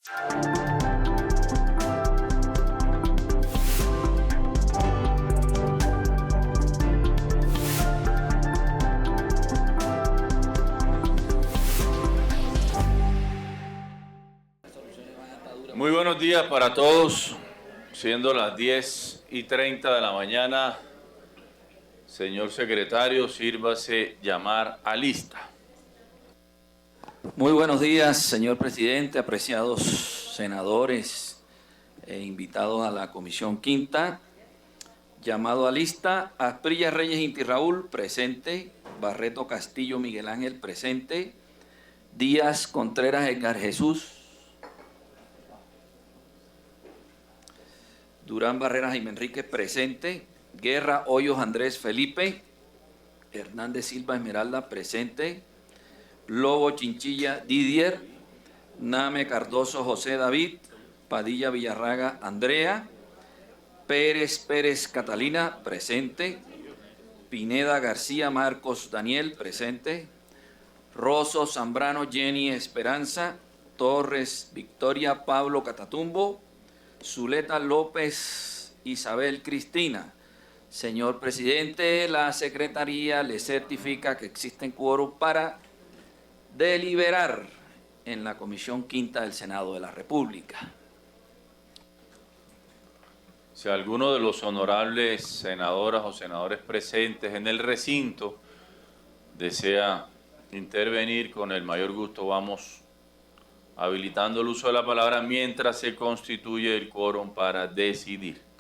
Muy buenos días para todos, siendo las 10:30 de la mañana. Señor secretario, sírvase llamar a lista. Muy buenos días, señor presidente, apreciados senadores e invitados a la Comisión Quinta. Llamado a lista: Asprilla Reyes Inti Raúl, presente. Barreto Castillo Miguel Ángel, presente. Díaz Contreras Edgar Jesús. Durán Barrera Jaime Enrique, presente. Guerra Hoyos Andrés Felipe. Hernández Silva Esmeralda, presente. Lobo Chinchilla Didier. Name Cardoso José David. Padilla Villarraga Andrea. Pérez Catalina, presente. Pineda García Marcos Daniel, presente. Rosso Zambrano Jenny Esperanza. Torres Victoria Pablo Catatumbo. Zuleta López Isabel Cristina. Señor presidente, la secretaría le certifica que existen quórum para deliberar en la Comisión Quinta del Senado de la República. Si alguno de los honorables senadoras o senadores presentes en el recinto desea intervenir, con el mayor gusto vamos habilitando el uso de la palabra mientras se constituye el quórum para decidir.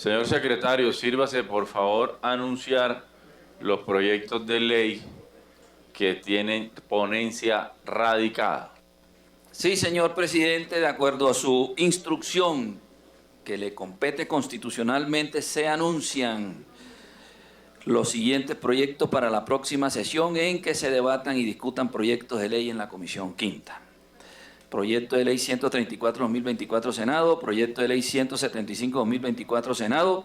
Señor secretario, sírvase por favor a anunciar los proyectos de ley que tienen ponencia radicada. Sí, señor presidente, de acuerdo a su instrucción que le compete constitucionalmente, se anuncian los siguientes proyectos para la próxima sesión en que se debatan y discutan proyectos de ley en la Comisión Quinta. Proyecto de ley 134-2024 Senado, proyecto de ley 175-2024 Senado,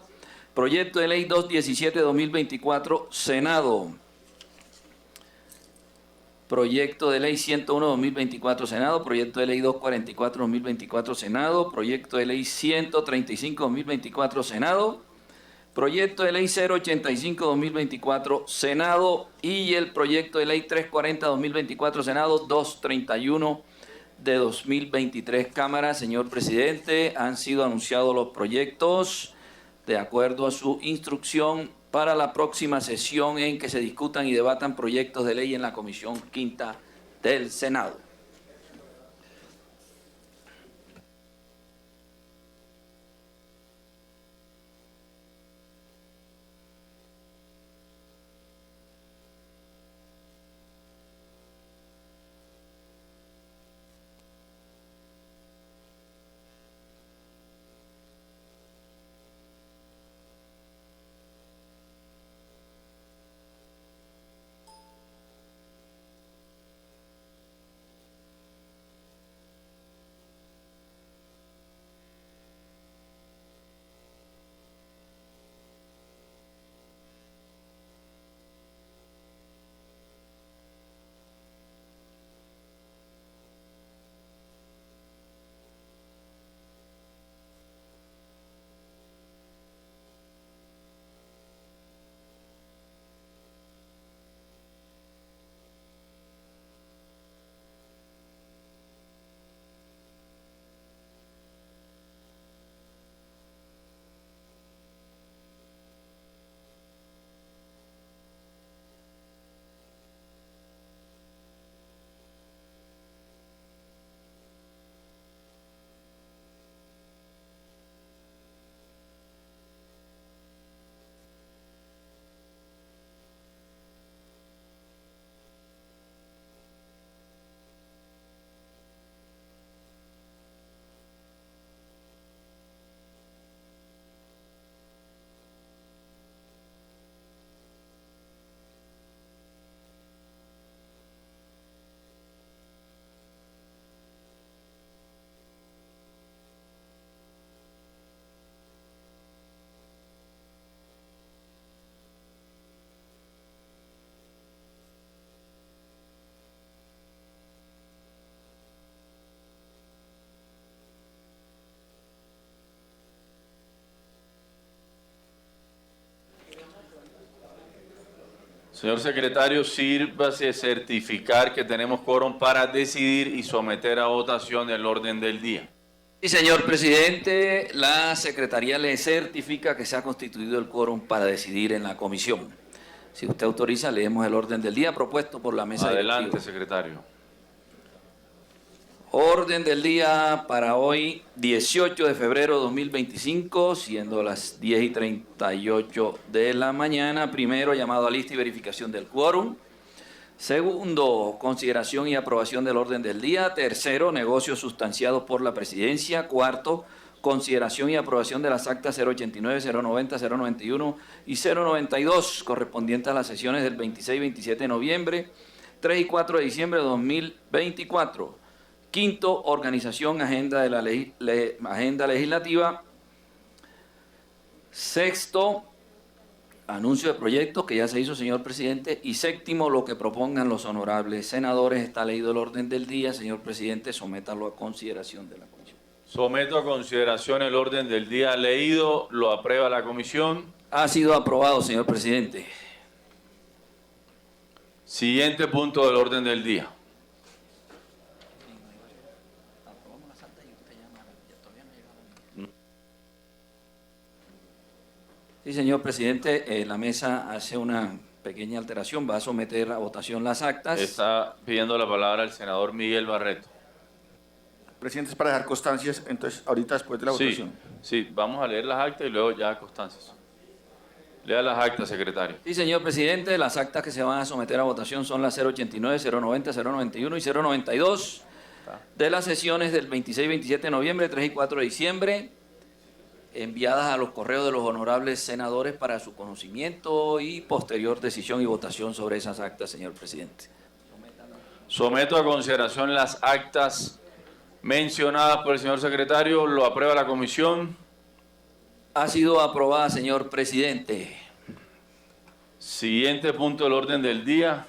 proyecto de ley 217-2024 Senado, proyecto de ley 101-2024 Senado, proyecto de ley 244-2024 Senado, proyecto de ley 135-2024 Senado, proyecto de ley 085-2024 Senado y el proyecto de ley 340-2024 Senado 231 de 2023. Cámara, señor presidente, han sido anunciados los proyectos de acuerdo a su instrucción para la próxima sesión en que se discutan y debatan proyectos de ley en la Comisión Quinta del Senado. Señor secretario, sírvase certificar que tenemos quórum para decidir y someter a votación el orden del día. Sí, señor presidente, la Secretaría le certifica que se ha constituido el quórum para decidir en la comisión. Si usted autoriza, leemos el orden del día propuesto por la mesa Adelante, directiva. secretario. Orden del día para hoy, 18 de febrero de 2025, siendo las 10:38 de la mañana. Primero, llamado a lista y verificación del quórum. Segundo, consideración y aprobación del orden del día. Tercero, negocios sustanciados por la presidencia. Cuarto, consideración y aprobación de las actas 089, 090, 091 y 092, correspondientes a las sesiones del 26 y 27 de noviembre, 3 y 4 de diciembre de 2024. Quinto, organización, agenda de la agenda legislativa. Sexto, anuncio de proyectos que ya se hizo, señor presidente. Y séptimo, lo que propongan los honorables senadores. Está leído el orden del día. Señor presidente, sométalo a consideración de la comisión. Someto a consideración el orden del día leído. Lo aprueba la comisión. Ha sido aprobado, señor presidente. Siguiente punto del orden del día. Sí, señor presidente, la mesa hace una pequeña alteración, va a someter a votación las actas. Está pidiendo la palabra el senador Miguel Barreto. Presidente, es para dejar constancias, entonces ahorita después de la votación. Sí, vamos a leer las actas y luego ya constancias. Lea las actas, secretario. Sí, señor presidente, las actas que se van a someter a votación son las 089, 090, 091 y 092 de las sesiones del 26 y 27 de noviembre, 3 y 4 de diciembre, enviadas a los correos de los honorables senadores para su conocimiento y posterior decisión y votación sobre esas actas, señor presidente. Someto a consideración las actas mencionadas por el señor secretario. Lo aprueba la comisión. Ha sido aprobada, señor presidente. Siguiente punto del orden del día.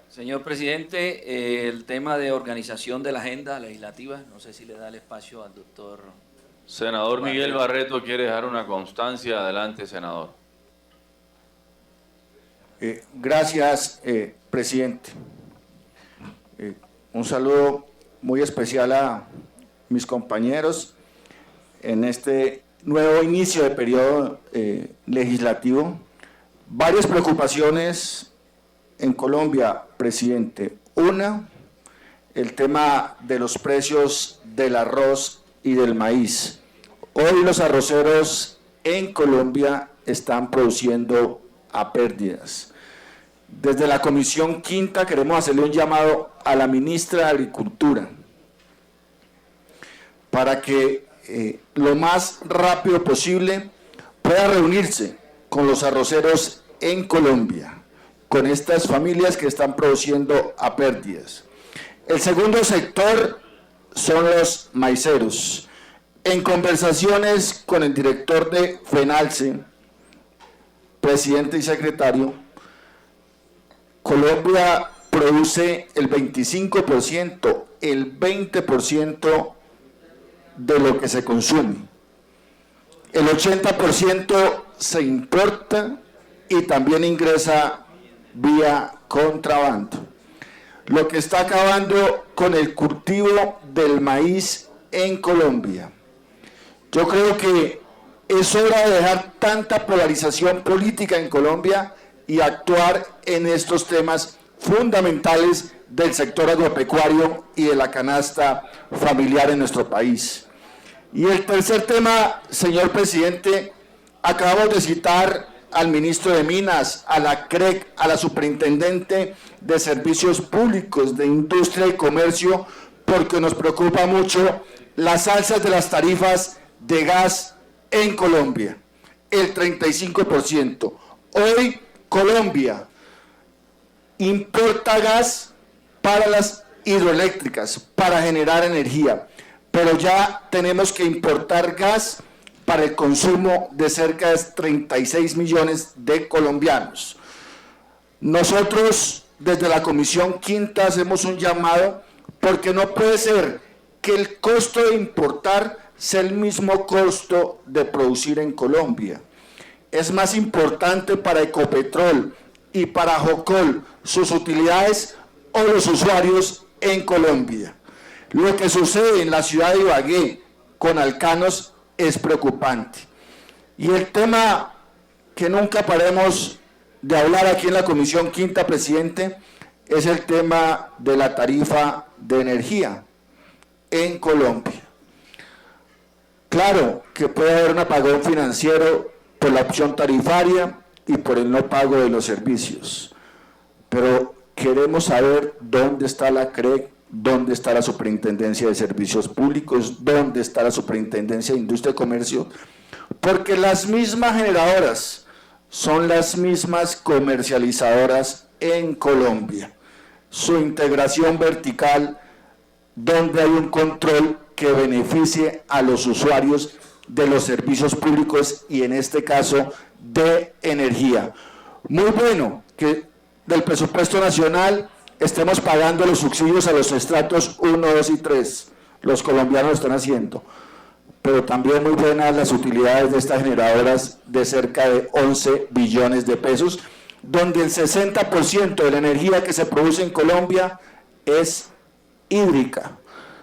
Señor presidente, el tema de organización de la agenda legislativa, no sé si le da el espacio al doctor. Senador Miguel Barreto quiere dejar una constancia. Adelante, senador. Gracias, presidente. Un saludo muy especial a mis compañeros en este nuevo inicio de periodo legislativo. Varias preocupaciones en Colombia, presidente. Una, el tema de los precios del arroz y del maíz. Hoy los arroceros en Colombia están produciendo a pérdidas. Desde la Comisión Quinta queremos hacerle un llamado a la ministra de Agricultura para que lo más rápido posible pueda reunirse con los arroceros en Colombia, con estas familias que están produciendo a pérdidas. El segundo sector son los maiceros. En conversaciones con el director de FENALCE, presidente y secretario, Colombia produce el 25%, el 20% de lo que se consume. El 80% se importa y también ingresa vía contrabando, lo que está acabando con el cultivo del maíz en Colombia. Yo creo que es hora de dejar tanta polarización política en Colombia y actuar en estos temas fundamentales del sector agropecuario y de la canasta familiar en nuestro país. Y el tercer tema, señor presidente, acabamos de citar al ministro de Minas, a la CREC, a la superintendente de Servicios Públicos, de Industria y Comercio, porque nos preocupa mucho las alzas de las tarifas de gas en Colombia, el 35%. Hoy Colombia importa gas para las hidroeléctricas, para generar energía, pero ya tenemos que importar gas para el consumo de cerca de 36 millones de colombianos. Nosotros, desde la Comisión Quinta, hacemos un llamado porque no puede ser que el costo de importar sea el mismo costo de producir en Colombia. Es más importante para Ecopetrol, y para Jocol, sus utilidades o los usuarios en Colombia. Lo que sucede en la ciudad de Ibagué con Alcanos es preocupante. Y el tema que nunca paremos de hablar aquí en la Comisión Quinta, presidente, es el tema de la tarifa de energía en Colombia. Claro que puede haber un apagón financiero por la opción tarifaria y por el no pago de los servicios, pero queremos saber dónde está la CREC, dónde está la Superintendencia de Servicios Públicos, dónde está la Superintendencia de Industria y Comercio, porque las mismas generadoras son las mismas comercializadoras en Colombia. Su integración vertical, donde hay un control que beneficie a los usuarios de los servicios públicos y en este caso de energía. Muy bueno que del presupuesto nacional estemos pagando los subsidios a los estratos 1, 2 y 3. Los colombianos lo están haciendo. Pero también muy buenas las utilidades de estas generadoras de cerca de 11 billones de pesos, donde el 60% de la energía que se produce en Colombia es hídrica.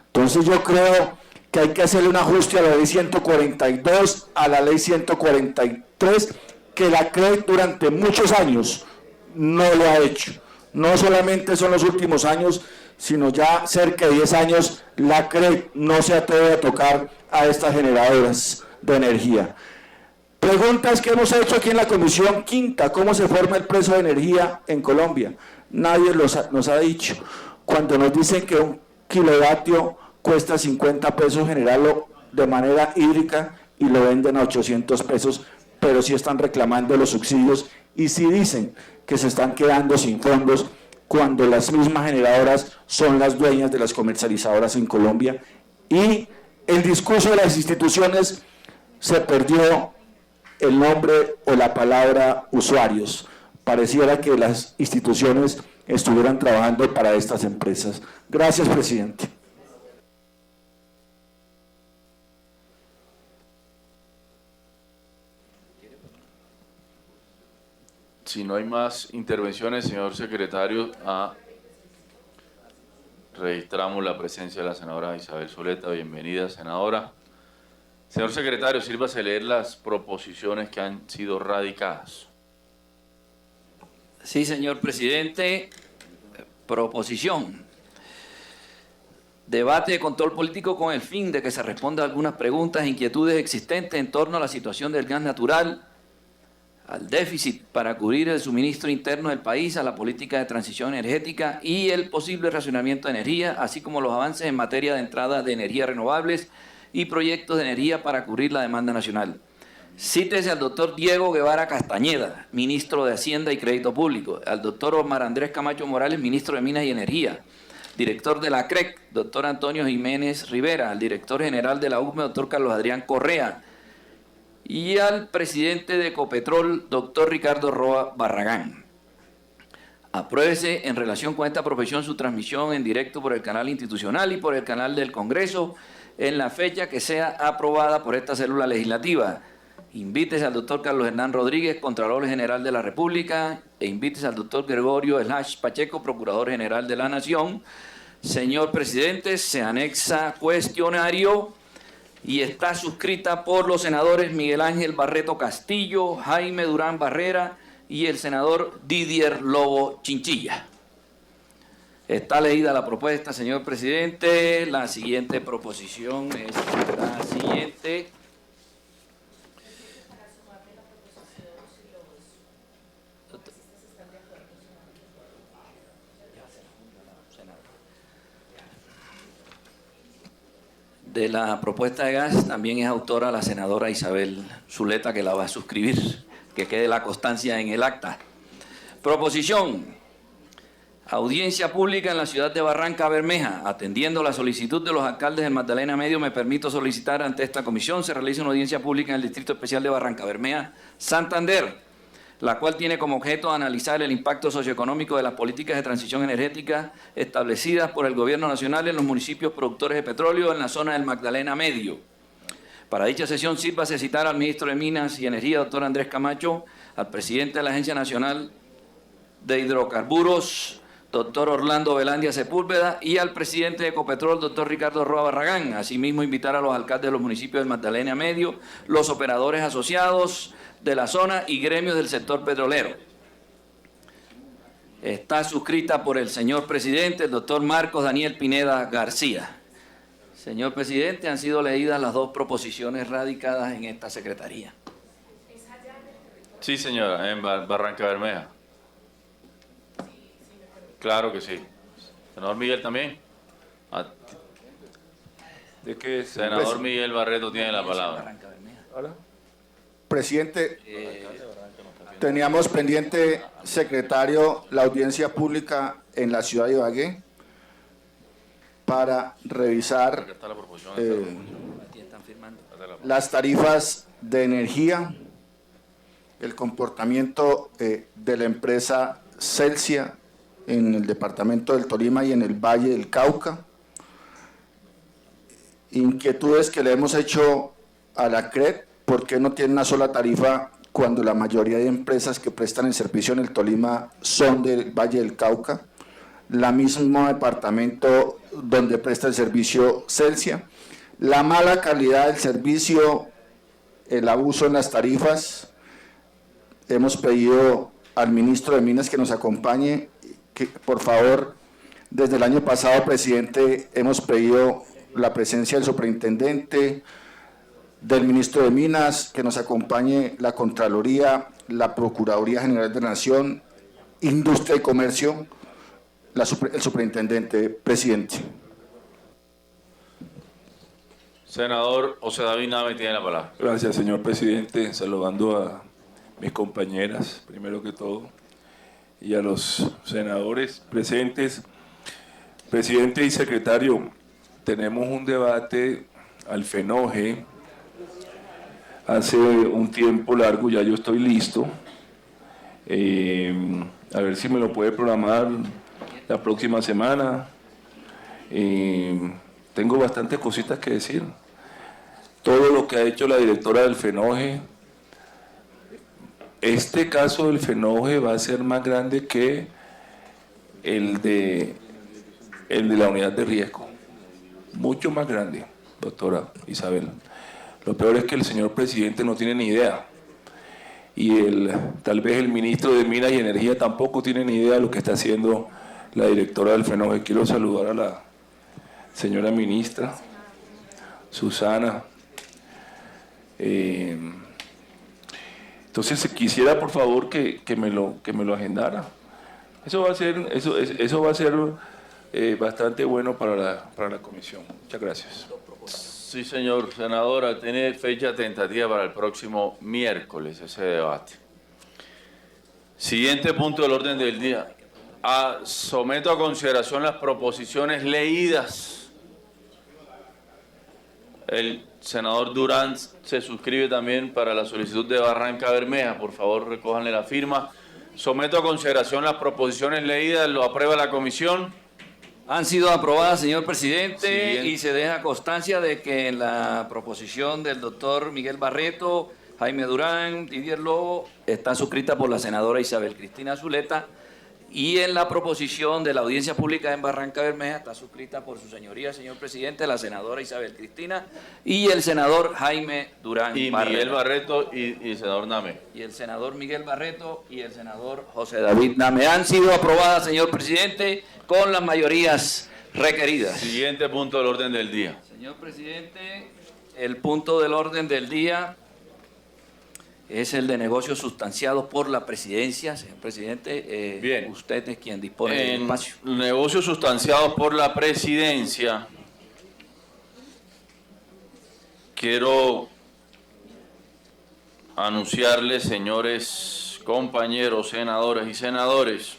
Entonces yo creo que hay que hacerle un ajuste a la ley 142, a la ley 143, que la CREC durante muchos años no lo ha hecho. No solamente son los últimos años, sino ya cerca de 10 años la CREC no se atreve a tocar a estas generadoras de energía. Preguntas que hemos hecho aquí en la Comisión Quinta: ¿cómo se forma el precio de energía en Colombia? Nadie nos ha dicho. Cuando nos dicen que un kilovatio cuesta 50 pesos generarlo de manera hídrica y lo venden a 800 pesos, pero sí están reclamando los subsidios y sí dicen que se están quedando sin fondos cuando las mismas generadoras son las dueñas de las comercializadoras en Colombia. Y el discurso de las instituciones se perdió el nombre o la palabra usuarios. Pareciera que las instituciones estuvieran trabajando para estas empresas. Gracias, presidente. Si no hay más intervenciones, señor secretario, registramos la presencia de la senadora Isabel Zuleta. Bienvenida, senadora. Señor secretario, sírvase a leer las proposiciones que han sido radicadas. Sí, señor presidente. Proposición. Debate de control político con el fin de que se responda a algunas preguntas e inquietudes existentes en torno a la situación del gas natural, al déficit para cubrir el suministro interno del país, a la política de transición energética y el posible racionamiento de energía, así como los avances en materia de entrada de energías renovables y proyectos de energía para cubrir la demanda nacional. Cítese al doctor Diego Guevara Castañeda, ministro de Hacienda y Crédito Público, al doctor Omar Andrés Camacho Morales, ministro de Minas y Energía, director de la CREC, doctor Antonio Jiménez Rivera, al director general de la UCME, doctor Carlos Adrián Correa, y al presidente de Ecopetrol, doctor Ricardo Roa Barragán. Apruébese en relación con esta profesión su transmisión en directo por el canal institucional y por el canal del Congreso en la fecha que sea aprobada por esta célula legislativa. Invítese al doctor Carlos Hernán Rodríguez, Contralor General de la República, e invítese al doctor Gregorio Pacheco, Procurador General de la Nación. Señor presidente, se anexa cuestionario y está suscrita por los senadores Miguel Ángel Barreto Castillo, Jaime Durán Barrera y el senador Didier Lobo Chinchilla. Está leída la propuesta, señor presidente. La siguiente proposición es la siguiente. De la propuesta de gas también es autora la senadora Isabel Zuleta, que la va a suscribir, que quede la constancia en el acta. Proposición: audiencia pública en la ciudad de Barranca Bermeja. Atendiendo la solicitud de los alcaldes del Magdalena Medio, me permito solicitar ante esta comisión se realice una audiencia pública en el Distrito Especial de Barranca Bermeja, Santander, la cual tiene como objeto analizar el impacto socioeconómico de las políticas de transición energética establecidas por el Gobierno Nacional en los municipios productores de petróleo en la zona del Magdalena Medio. Para dicha sesión sírvase citar al ministro de Minas y Energía, doctor Andrés Camacho, al presidente de la Agencia Nacional de Hidrocarburos, doctor Orlando Velandia Sepúlveda, y al presidente de Ecopetrol, doctor Ricardo Roa Barragán. Asimismo, invitar a los alcaldes de los municipios del Magdalena Medio, los operadores asociados de la zona y gremios del sector petrolero. Está suscrita por el señor presidente, el doctor Marcos Daniel Pineda García. Señor presidente, han sido leídas las dos proposiciones radicadas en esta secretaría. Sí, señora, en Barranca Bermeja. Claro que sí. Senador Miguel también. ¿De qué es? Senador Miguel Barreto tiene la palabra. Presidente, teníamos pendiente, secretario, la audiencia pública en la ciudad de Ibagué para revisar Acá está la proposición. Aquí están firmando. las tarifas de energía, el comportamiento de la empresa Celsia en el departamento del Tolima y en el Valle del Cauca, inquietudes que le hemos hecho a la CRED, ¿por qué no tiene una sola tarifa cuando la mayoría de empresas que prestan el servicio en el Tolima son del Valle del Cauca? La mismo departamento donde presta el servicio Celsia, la mala calidad del servicio, el abuso en las tarifas. Hemos pedido al ministro de Minas que nos acompañe, que por favor, desde el año pasado, presidente, hemos pedido la presencia del superintendente, del ministro de Minas, que nos acompañe la Contraloría, la Procuraduría General de la Nación, Industria y Comercio, el superintendente, presidente. Senador José David Name tiene la palabra. Gracias, señor presidente. Saludando a mis compañeras, primero que todo, y a los senadores presentes. Presidente y secretario, tenemos un debate al FENOGE hace un tiempo largo, ya yo estoy listo. A ver si me lo puede programar la próxima semana. Tengo bastantes cositas que decir. Todo lo que ha hecho la directora del FENOGE, este caso del FENOGE va a ser más grande que el de la unidad de riesgo. Mucho más grande, doctora Isabel. Lo peor es que el señor presidente no tiene ni idea. Y tal vez el ministro de Minas y Energía tampoco tiene ni idea de lo que está haciendo la directora del FENOGE. Quiero saludar a la señora ministra, Susana. Entonces quisiera por favor que me lo agendara. Eso va a ser bastante bueno para la comisión. Muchas gracias. Sí, señor. Senadora, tiene fecha tentativa para el próximo miércoles ese debate. Siguiente punto del orden del día. Someto a consideración las proposiciones leídas. El senador Durán se suscribe también para la solicitud de Barranca Bermeja. Por favor, recójanle la firma. Someto a consideración las proposiciones leídas. ¿Lo aprueba la comisión? Han sido aprobadas, señor presidente, Siguiente. y se deja constancia de que en la proposición del doctor Miguel Barreto, Jaime Durán, Didier Lobo, está suscrita por la senadora Isabel Cristina Zuleta, y en la proposición de la audiencia pública en Barranca Bermeja está suscrita por su señoría, señor presidente, la senadora Isabel Cristina y el senador Jaime Durán Y Barrera. Miguel Barreto y el senador Name. Y el senador Miguel Barreto y el senador José David Name han sido aprobadas, señor presidente, con las mayorías requeridas. Siguiente punto del orden del día. Señor presidente, el punto del orden del día es el de negocios sustanciados por la presidencia. Señor presidente, Bien. usted es quien dispone del En espacio. negocios sustanciados por la presidencia, quiero anunciarles, señores compañeros, senadores y senadores,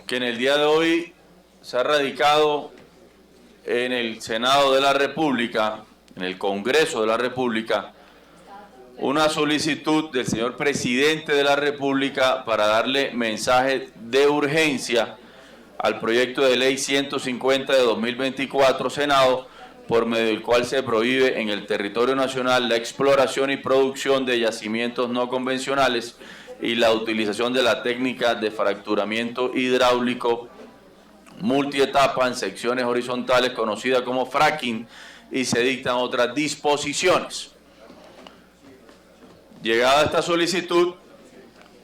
que en el día de hoy se ha radicado en el Senado de la República, en el Congreso de la República, una solicitud del señor presidente de la República para darle mensaje de urgencia al proyecto de ley 150 de 2024 Senado, por medio del cual se prohíbe en el territorio nacional la exploración y producción de yacimientos no convencionales y la utilización de la técnica de fracturamiento hidráulico multietapa en secciones horizontales conocida como fracking, y se dictan otras disposiciones. Llegada esta solicitud,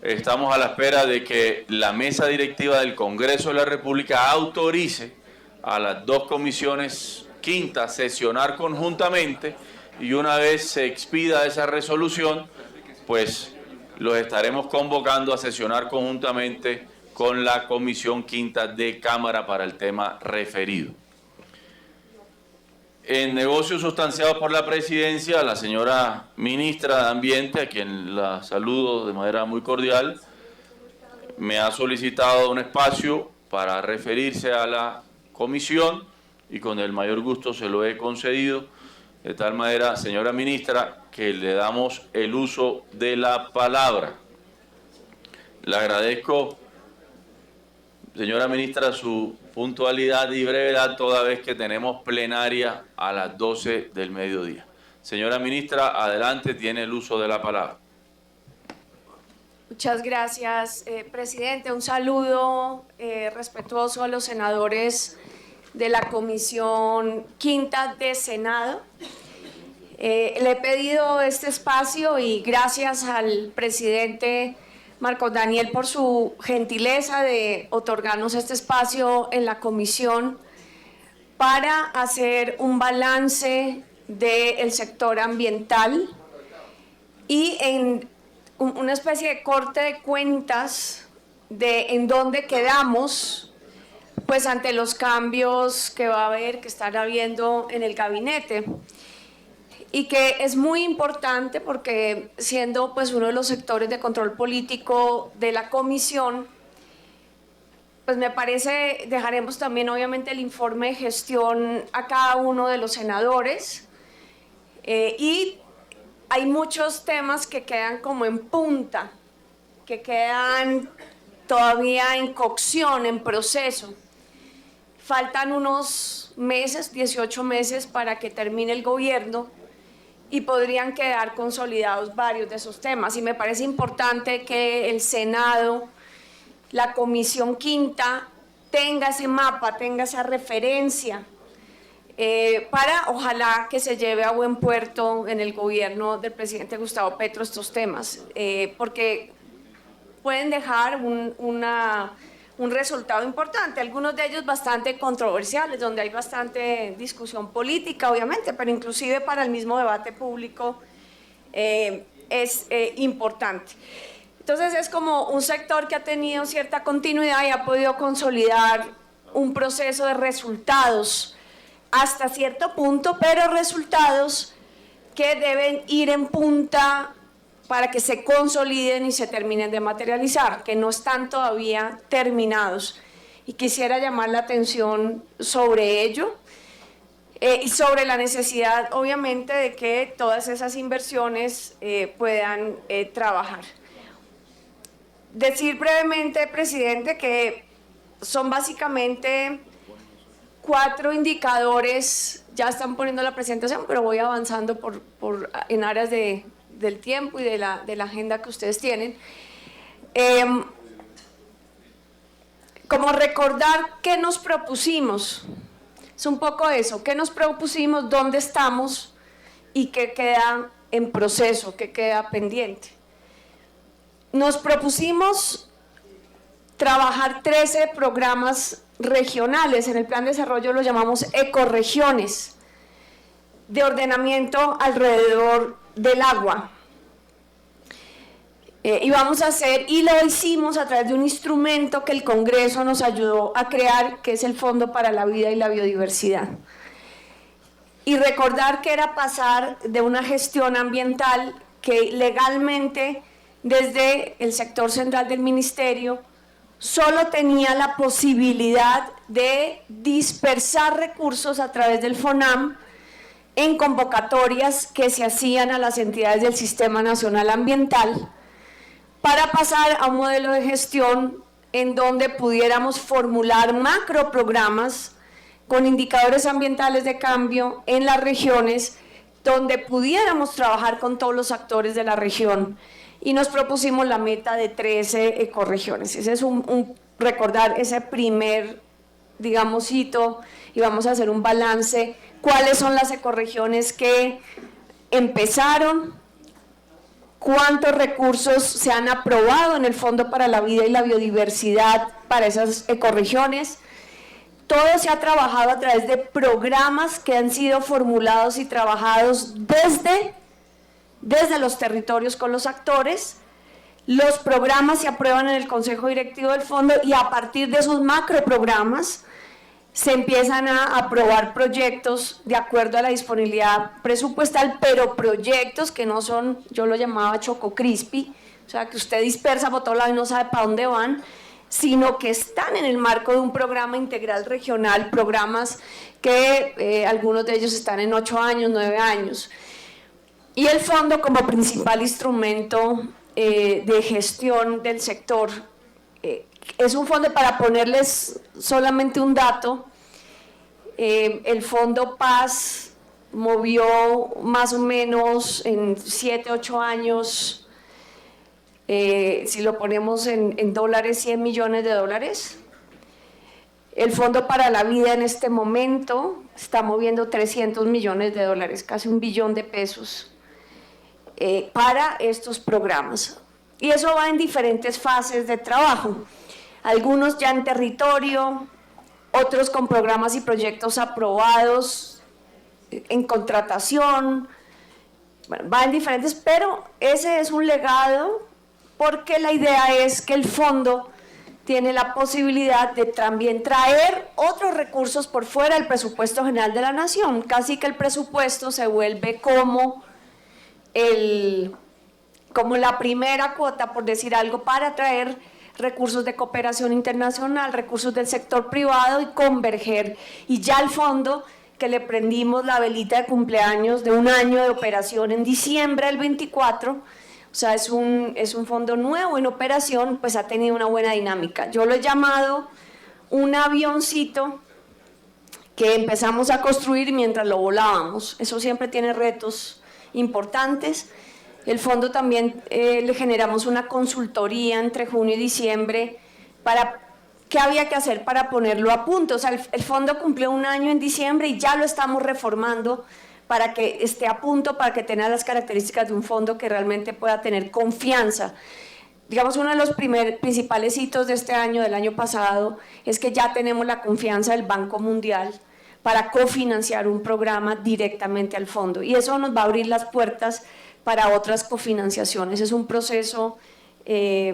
estamos a la espera de que la mesa directiva del Congreso de la República autorice a las dos comisiones quintas sesionar conjuntamente, y una vez se expida esa resolución, pues los estaremos convocando a sesionar conjuntamente con la comisión quinta de Cámara para el tema referido. En negocios sustanciados por la presidencia, la señora ministra de Ambiente, a quien la saludo de manera muy cordial, me ha solicitado un espacio para referirse a la comisión y con el mayor gusto se lo he concedido, de tal manera, señora ministra, que le damos el uso de la palabra. Le agradezco, señora ministra, su puntualidad y brevedad, toda vez que tenemos plenaria a las 12 del mediodía. Señora ministra, adelante, tiene el uso de la palabra. Muchas gracias, presidente. Un saludo respetuoso a los senadores de la Comisión Quinta de Senado. Le he pedido este espacio y gracias al presidente Marcos Daniel por su gentileza de otorgarnos este espacio en la comisión para hacer un balance del sector ambiental y en una especie de corte de cuentas de en dónde quedamos pues ante los cambios que va a haber, que están habiendo en el gabinete. Y que es muy importante porque siendo pues uno de los sectores de control político de la comisión, pues me parece, dejaremos también obviamente el informe de gestión a cada uno de los senadores y hay muchos temas que quedan como en punta, que quedan todavía en cocción, en proceso. Faltan unos meses, 18 meses para que termine el gobierno, y podrían quedar consolidados varios de esos temas. Y me parece importante que el Senado, la Comisión Quinta, tenga ese mapa, tenga esa referencia, para ojalá que se lleve a buen puerto en el gobierno del presidente Gustavo Petro estos temas, porque pueden dejar un resultado importante, algunos de ellos bastante controversiales, donde hay bastante discusión política, obviamente, pero inclusive para el mismo debate público es importante. Entonces es como un sector que ha tenido cierta continuidad y ha podido consolidar un proceso de resultados hasta cierto punto, pero resultados que deben ir en punta para que se consoliden y se terminen de materializar, que no están todavía terminados. Y quisiera llamar la atención sobre ello y sobre la necesidad, obviamente, de que todas esas inversiones puedan trabajar. Decir brevemente, presidente, que son básicamente 4 indicadores, ya están poniendo la presentación, pero voy avanzando en áreas del tiempo y de la agenda que ustedes tienen. Como recordar qué nos propusimos, es un poco eso, qué nos propusimos, dónde estamos y qué queda en proceso, qué queda pendiente. Nos propusimos trabajar 13 programas regionales, en el plan de desarrollo los llamamos ecorregiones, de ordenamiento alrededor del agua. Y vamos a hacer, y lo hicimos a través de un instrumento que el Congreso nos ayudó a crear, que es el Fondo para la Vida y la Biodiversidad. Y recordar que era pasar de una gestión ambiental que legalmente desde el sector central del ministerio solo tenía la posibilidad de dispersar recursos a través del FONAM en convocatorias que se hacían a las entidades del Sistema Nacional Ambiental, para pasar a un modelo de gestión en donde pudiéramos formular macroprogramas con indicadores ambientales de cambio en las regiones, donde pudiéramos trabajar con todos los actores de la región y nos propusimos la meta de 13 ecorregiones. Ese es recordar ese primer, digamos, hito, y vamos a hacer un balance. ¿Cuáles son las ecorregiones que empezaron? ¿Cuántos recursos se han aprobado en el Fondo para la Vida y la Biodiversidad para esas ecorregiones? Todo se ha trabajado a través de programas que han sido formulados y trabajados desde los territorios con los actores. Los programas se aprueban en el Consejo Directivo del Fondo y a partir de esos macroprogramas se empiezan a aprobar proyectos de acuerdo a la disponibilidad presupuestal, pero proyectos que no son, yo lo llamaba choco crispy, o sea, que usted dispersa por todo lado y no sabe para dónde van, sino que están en el marco de un programa integral regional, programas que algunos de ellos están en 8 años, 9 años. Y el fondo como principal instrumento de gestión del sector. Es un fondo, para ponerles solamente un dato, el Fondo Paz movió más o menos en 7, 8 años, si lo ponemos en dólares, 100 millones de dólares. El Fondo para la Vida en este momento está moviendo 300 millones de dólares, casi $1 billón para estos programas. Y eso va en diferentes fases de trabajo. Algunos ya en territorio, otros con programas y proyectos aprobados, en contratación, bueno, va en diferentes, pero ese es un legado porque la idea es que el fondo tiene la posibilidad de también traer otros recursos por fuera del presupuesto general de la nación, casi que el presupuesto se vuelve como la primera cuota, por decir algo, para traer recursos de cooperación internacional, recursos del sector privado y converger. Y ya el fondo, que le prendimos la velita de cumpleaños de 1 año de operación en diciembre del 24, o sea, es un fondo nuevo en operación, pues ha tenido una buena dinámica. Yo lo he llamado un avioncito que empezamos a construir mientras lo volábamos. Eso siempre tiene retos importantes. El fondo también le generamos una consultoría entre junio y diciembre para qué había que hacer para ponerlo a punto. O sea, el fondo cumplió 1 año en diciembre y ya lo estamos reformando para que esté a punto, para que tenga las características de un fondo que realmente pueda tener confianza. Digamos, uno de los principales hitos de este año, del año pasado, es que ya tenemos la confianza del Banco Mundial para cofinanciar un programa directamente al fondo. Y eso nos va a abrir las puertas para otras cofinanciaciones. Es un proceso y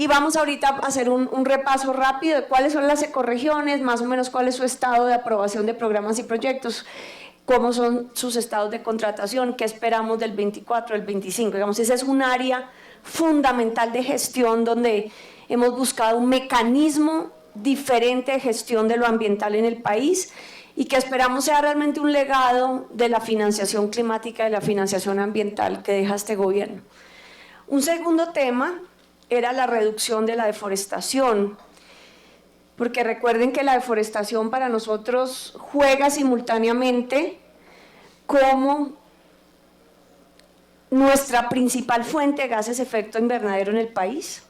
vamos ahorita a hacer un repaso rápido de cuáles son las ecorregiones, más o menos cuál es su estado de aprobación de programas y proyectos, cómo son sus estados de contratación, qué esperamos del 24, del 25. Digamos, ese es un área fundamental de gestión donde hemos buscado un mecanismo diferente de gestión de lo ambiental en el país y que esperamos sea realmente un legado de la financiación climática y de la financiación ambiental que deja este gobierno. Un segundo tema era la reducción de la deforestación, porque recuerden que la deforestación para nosotros juega simultáneamente como nuestra principal fuente de gases de efecto invernadero en el país,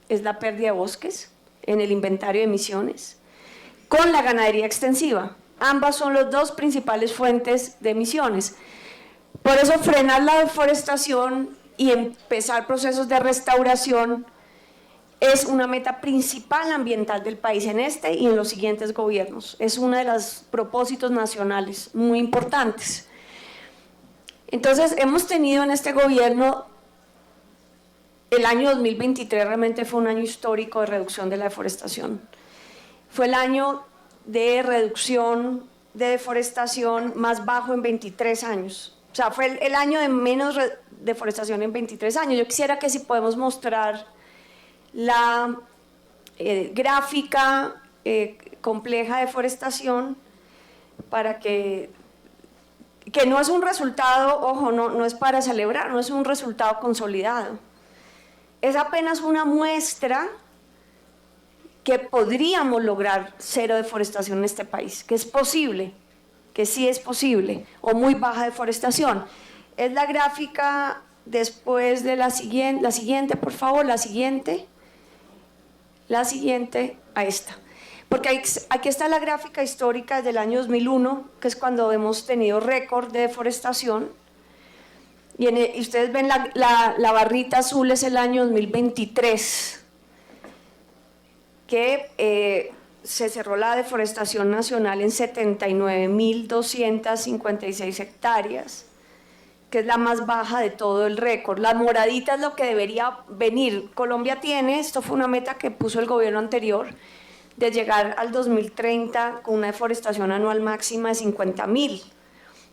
es la pérdida de bosques en el inventario de emisiones, con la ganadería extensiva. Ambas son las 2 principales fuentes de emisiones. Por eso frenar la deforestación y empezar procesos de restauración es una meta principal ambiental del país en este y en los siguientes gobiernos. Es uno de los propósitos nacionales muy importantes. Entonces, hemos tenido en este gobierno, el año 2023 realmente fue un año histórico de reducción de la deforestación. Fue el año de reducción de deforestación más bajo en 23 años. O sea, fue el año de menos deforestación en 23 años. Yo quisiera que si podemos mostrar la gráfica compleja de deforestación para que no es un resultado, ojo, no es para celebrar, no es un resultado consolidado. Es apenas una muestra que podríamos lograr 0 deforestación en este país, que es posible, que sí es posible, o muy baja deforestación. Es la gráfica después de la siguiente, por favor, la siguiente, a esta. Porque aquí está la gráfica histórica del año 2001, que es cuando hemos tenido récord de deforestación. Y ustedes ven la barrita azul es el año 2023, que se cerró la deforestación nacional en 79.256 hectáreas, que es la más baja de todo el récord. La moradita es lo que debería venir. Colombia tiene, esto fue una meta que puso el gobierno anterior, de llegar al 2030 con una deforestación anual máxima de 50.000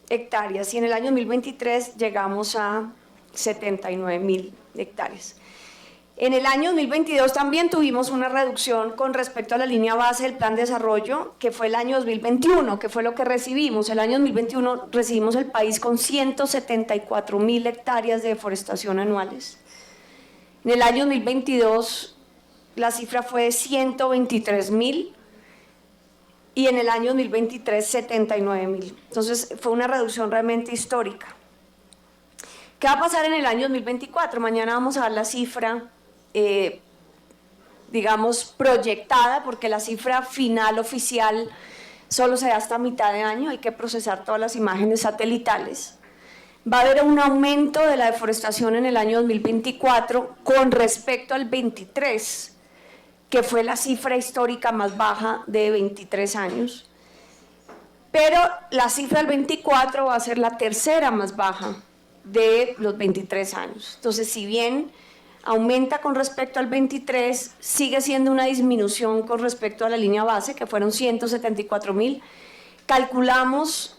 hectáreas, y en el año 2023 llegamos a 79.000 hectáreas. En el año 2022 también tuvimos una reducción con respecto a la línea base del plan de desarrollo, que fue el año 2021, que fue lo que recibimos. El año 2021 recibimos el país con 174.000 hectáreas de deforestación anuales. En el año 2022 la cifra fue de 123.000 y en el año 2023 79.000. Entonces fue una reducción realmente histórica. ¿Qué va a pasar en el año 2024? Mañana vamos a dar la cifra, digamos, proyectada, porque la cifra final oficial solo se da hasta mitad de año, hay que procesar todas las imágenes satelitales. Va a haber un aumento de la deforestación en el año 2024 con respecto al 23, que fue la cifra histórica más baja de 23 años. Pero la cifra del 24 va a ser la tercera más baja de los 23 años. Entonces, si bien aumenta con respecto al 23, sigue siendo una disminución con respecto a la línea base, que fueron 174.000. Calculamos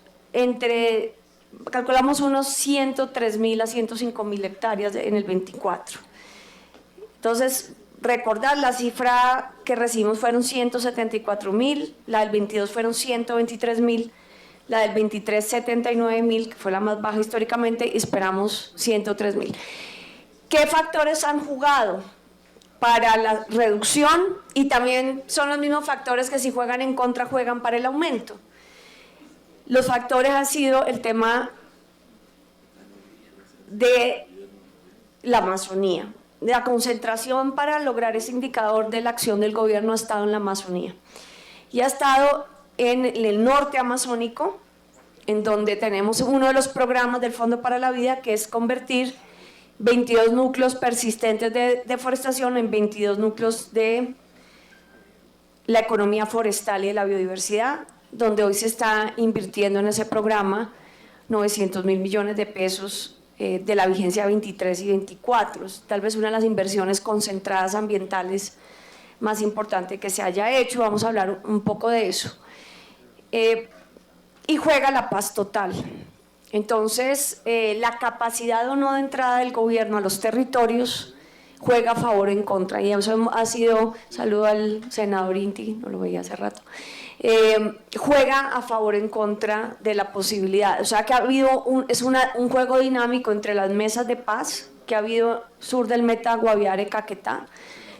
unos 103.000 a 105.000 hectáreas en el 24. Entonces, recordar, la cifra que recibimos fueron 174.000, la del 22 fueron 123.000, la del 23 79.000, que fue la más baja históricamente, y esperamos 103.000. ¿Qué factores han jugado para la reducción? Y también son los mismos factores que si juegan en contra, juegan para el aumento. Los factores han sido el tema de la Amazonía. La concentración para lograr ese indicador de la acción del gobierno ha estado en la Amazonía. Y ha estado en el norte amazónico, en donde tenemos uno de los programas del Fondo para la Vida, que es convertir 22 núcleos persistentes de deforestación en 22 núcleos de la economía forestal y de la biodiversidad, donde hoy se está invirtiendo en ese programa 900.000 millones de pesos de la vigencia 23 y 24, tal vez una de las inversiones concentradas ambientales más importantes que se haya hecho. Vamos a hablar un poco de eso. Y juega la paz total. Entonces, la capacidad o no de entrada del gobierno a los territorios juega a favor o en contra, y eso ha sido, saludo al senador Inti, no lo veía hace rato, juega a favor o en contra de la posibilidad. O sea que ha habido un juego dinámico entre las mesas de paz que ha habido sur del Meta, Guaviare, Caquetá,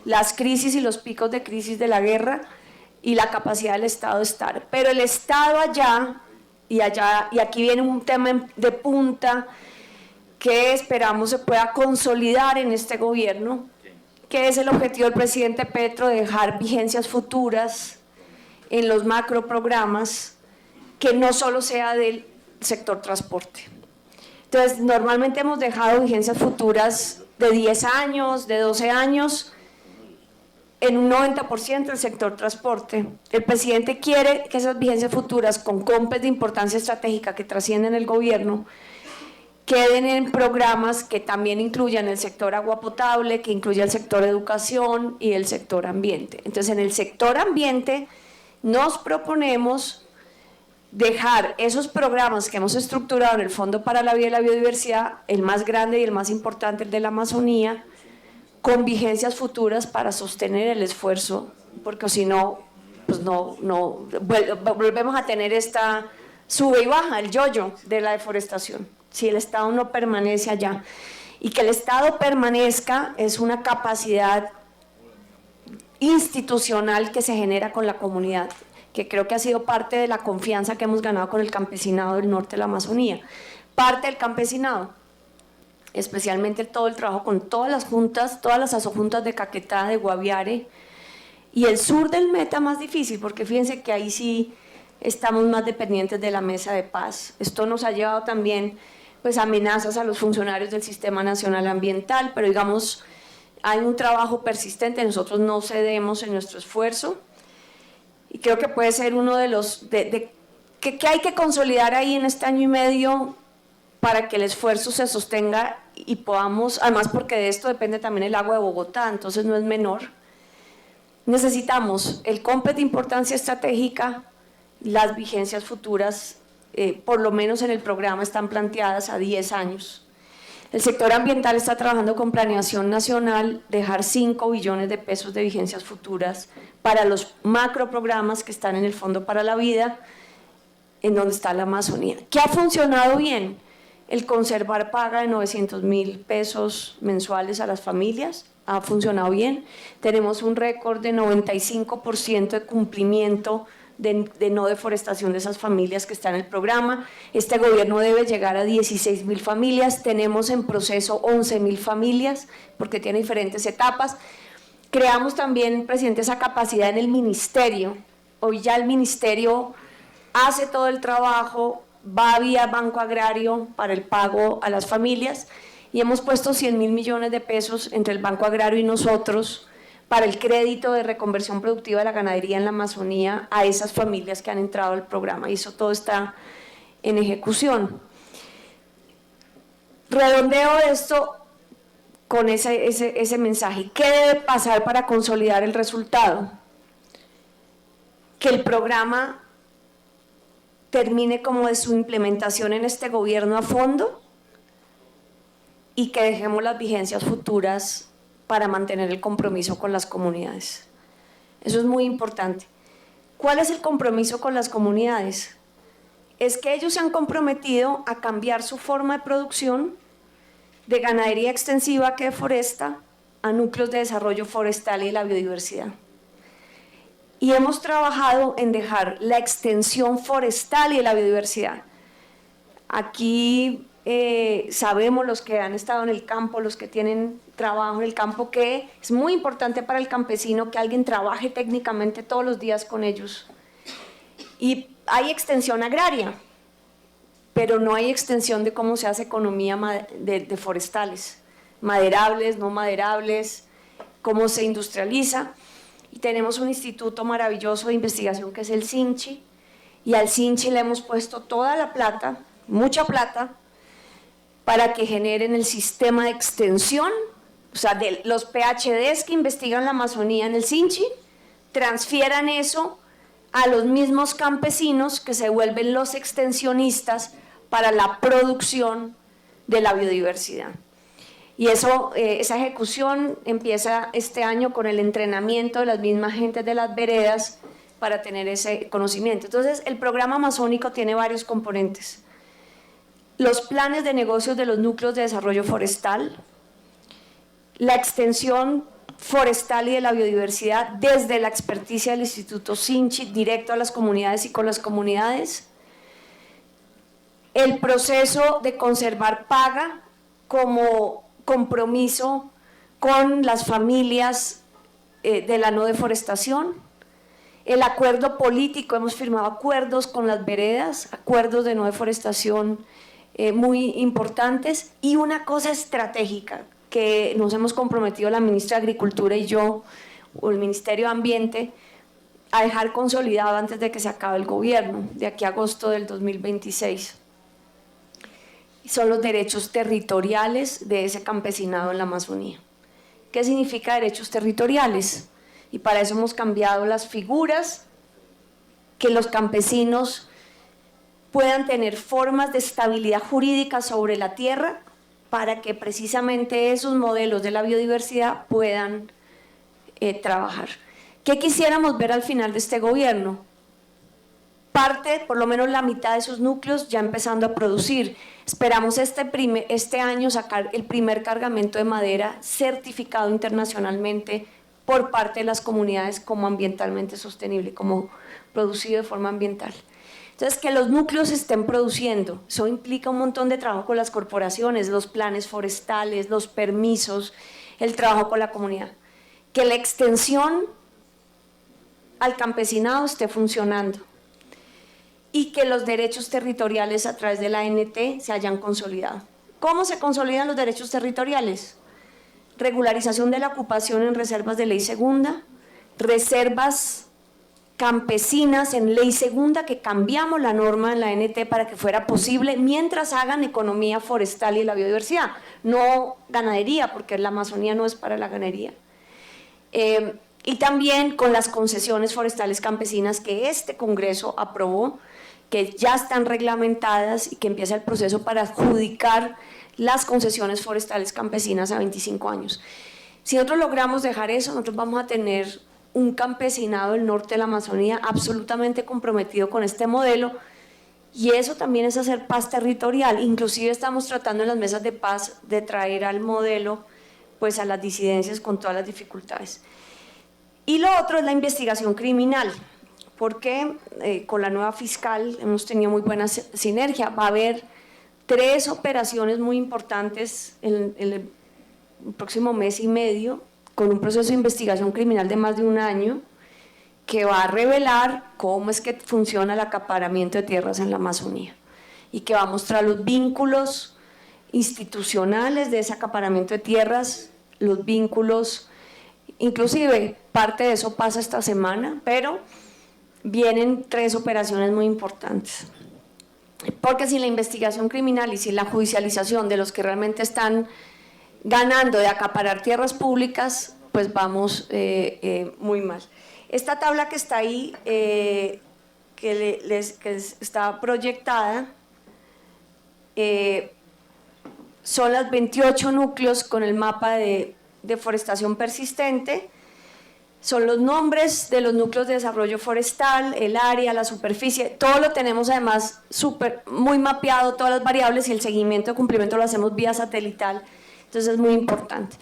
las crisis y los picos de crisis de la guerra y la capacidad del Estado de estar. Pero el Estado allá, y aquí viene un tema de punta que esperamos se pueda consolidar en este gobierno, que es el objetivo del presidente Petro, de dejar vigencias futuras en los macroprogramas, que no solo sea del sector transporte. Entonces, normalmente hemos dejado vigencias futuras de 10 años, de 12 años, en un 90% del sector transporte. El presidente quiere que esas vigencias futuras, con COMPES de importancia estratégica que trascienden el gobierno, queden en programas que también incluyan el sector agua potable, que incluya el sector educación y el sector ambiente. Entonces, en el sector ambiente nos proponemos dejar esos programas que hemos estructurado en el Fondo para la Vida y la Biodiversidad, el más grande y el más importante, el de la Amazonía, con vigencias futuras para sostener el esfuerzo, porque si no, pues no volvemos a tener esta sube y baja, el yo-yo de la deforestación, si el Estado no permanece allá. Y que el Estado permanezca es una capacidad institucional que se genera con la comunidad, que creo que ha sido parte de la confianza que hemos ganado con el campesinado del norte de la Amazonía. Parte del campesinado especialmente todo el trabajo con todas las juntas, todas las asojuntas de Caquetá, de Guaviare, y el sur del Meta más difícil, porque fíjense que ahí sí estamos más dependientes de la mesa de paz. Esto nos ha llevado también pues amenazas a los funcionarios del Sistema Nacional Ambiental, pero digamos, hay un trabajo persistente, nosotros no cedemos en nuestro esfuerzo, y creo que puede ser uno de los, que hay que consolidar ahí en este año y medio para que el esfuerzo se sostenga y podamos, además porque de esto depende también el agua de Bogotá, entonces no es menor. Necesitamos el COMPET de importancia estratégica, las vigencias futuras, por lo menos en el programa están planteadas a 10 años. El sector ambiental está trabajando con planeación nacional, dejar 5 billones de pesos de vigencias futuras para los macroprogramas que están en el Fondo para la Vida, en donde está la Amazonía. ¿Qué ha funcionado bien? El conservar paga de 900.000 pesos mensuales a las familias, ha funcionado bien. Tenemos un récord de 95% de cumplimiento de no deforestación de esas familias que están en el programa. Este gobierno debe llegar a 16.000 familias, tenemos en proceso 11.000 familias, porque tiene diferentes etapas. Creamos también, presidente, esa capacidad en el ministerio. Hoy ya el ministerio hace todo el trabajo, va vía Banco Agrario para el pago a las familias, y hemos puesto 100.000 millones de pesos entre el Banco Agrario y nosotros para el crédito de reconversión productiva de la ganadería en la Amazonía a esas familias que han entrado al programa, y eso todo está en ejecución. Redondeo esto con ese mensaje. ¿Qué debe pasar para consolidar el resultado? Que el programa termine como de su implementación en este gobierno a fondo y que dejemos las vigencias futuras para mantener el compromiso con las comunidades. Eso es muy importante. ¿Cuál es el compromiso con las comunidades? Es que ellos se han comprometido a cambiar su forma de producción de ganadería extensiva que deforesta a núcleos de desarrollo forestal y de la biodiversidad. Y hemos trabajado en dejar la extensión forestal y de la biodiversidad. Aquí sabemos los que han estado en el campo, los que tienen trabajo en el campo, que es muy importante para el campesino que alguien trabaje técnicamente todos los días con ellos. Y hay extensión agraria, pero no hay extensión de cómo se hace economía de forestales, maderables, no maderables, cómo se industrializa. Y tenemos un instituto maravilloso de investigación que es el CINCHI, y al CINCHI le hemos puesto toda la plata, mucha plata, para que generen el sistema de extensión, o sea, de los PhDs que investigan la Amazonía en el CINCHI, transfieran eso a los mismos campesinos que se vuelven los extensionistas para la producción de la biodiversidad. Y eso, esa ejecución empieza este año con el entrenamiento de las mismas gentes de las veredas para tener ese conocimiento. Entonces, el programa amazónico tiene varios componentes. Los planes de negocios de los núcleos de desarrollo forestal, la extensión forestal y de la biodiversidad desde la experticia del Instituto CINCHI, directo a las comunidades y con las comunidades, el proceso de conservar paga como compromiso con las familias de la no deforestación, el acuerdo político, hemos firmado acuerdos con las veredas, acuerdos de no deforestación muy importantes, y una cosa estratégica que nos hemos comprometido la ministra de Agricultura y yo, o el Ministerio de Ambiente, a dejar consolidado antes de que se acabe el gobierno, de aquí a agosto del 2026. Son los derechos territoriales de ese campesinado en la Amazonía. ¿Qué significa derechos territoriales? Y para eso hemos cambiado las figuras, que los campesinos puedan tener formas de estabilidad jurídica sobre la tierra para que precisamente esos modelos de la biodiversidad puedan trabajar. ¿Qué quisiéramos ver al final de este gobierno? Parte, por lo menos la mitad de esos núcleos ya empezando a producir. Esperamos este año sacar el primer cargamento de madera certificado internacionalmente por parte de las comunidades como ambientalmente sostenible, como producido de forma ambiental. Entonces, que los núcleos estén produciendo, eso implica un montón de trabajo con las corporaciones, los planes forestales, los permisos, el trabajo con la comunidad. Que la extensión al campesinado esté funcionando y que los derechos territoriales a través de la ANT se hayan consolidado. ¿Cómo se consolidan los derechos territoriales? Regularización de la ocupación en reservas de ley segunda, reservas campesinas en ley segunda, que cambiamos la norma en la ANT para que fuera posible mientras hagan economía forestal y la biodiversidad, no ganadería, porque la Amazonía no es para la ganadería. Y también con las concesiones forestales campesinas que este Congreso aprobó, que ya están reglamentadas y que empieza el proceso para adjudicar las concesiones forestales campesinas a 25 años. Si nosotros logramos dejar eso, nosotros vamos a tener un campesinado del norte de la Amazonía absolutamente comprometido con este modelo, y eso también es hacer paz territorial. Inclusive estamos tratando en las mesas de paz de traer al modelo pues a las disidencias con todas las dificultades. Y lo otro es la investigación criminal, porque con la nueva fiscal hemos tenido muy buena sinergia. Va a haber 3 operaciones muy importantes en el próximo mes y medio, con un proceso de investigación criminal de más de 1 año, que va a revelar cómo es que funciona el acaparamiento de tierras en la Amazonía y que va a mostrar los vínculos institucionales de ese acaparamiento de tierras, los vínculos, inclusive parte de eso pasa esta semana, pero vienen 3 operaciones muy importantes. Porque sin la investigación criminal y sin la judicialización de los que realmente están ganando de acaparar tierras públicas, pues vamos muy mal. Esta tabla que está ahí, que está proyectada, son los 28 núcleos con el mapa de deforestación persistente, son los nombres de los núcleos de desarrollo forestal, el área, la superficie, todo lo tenemos además muy mapeado, todas las variables, y el seguimiento de cumplimiento lo hacemos vía satelital, entonces es muy importante.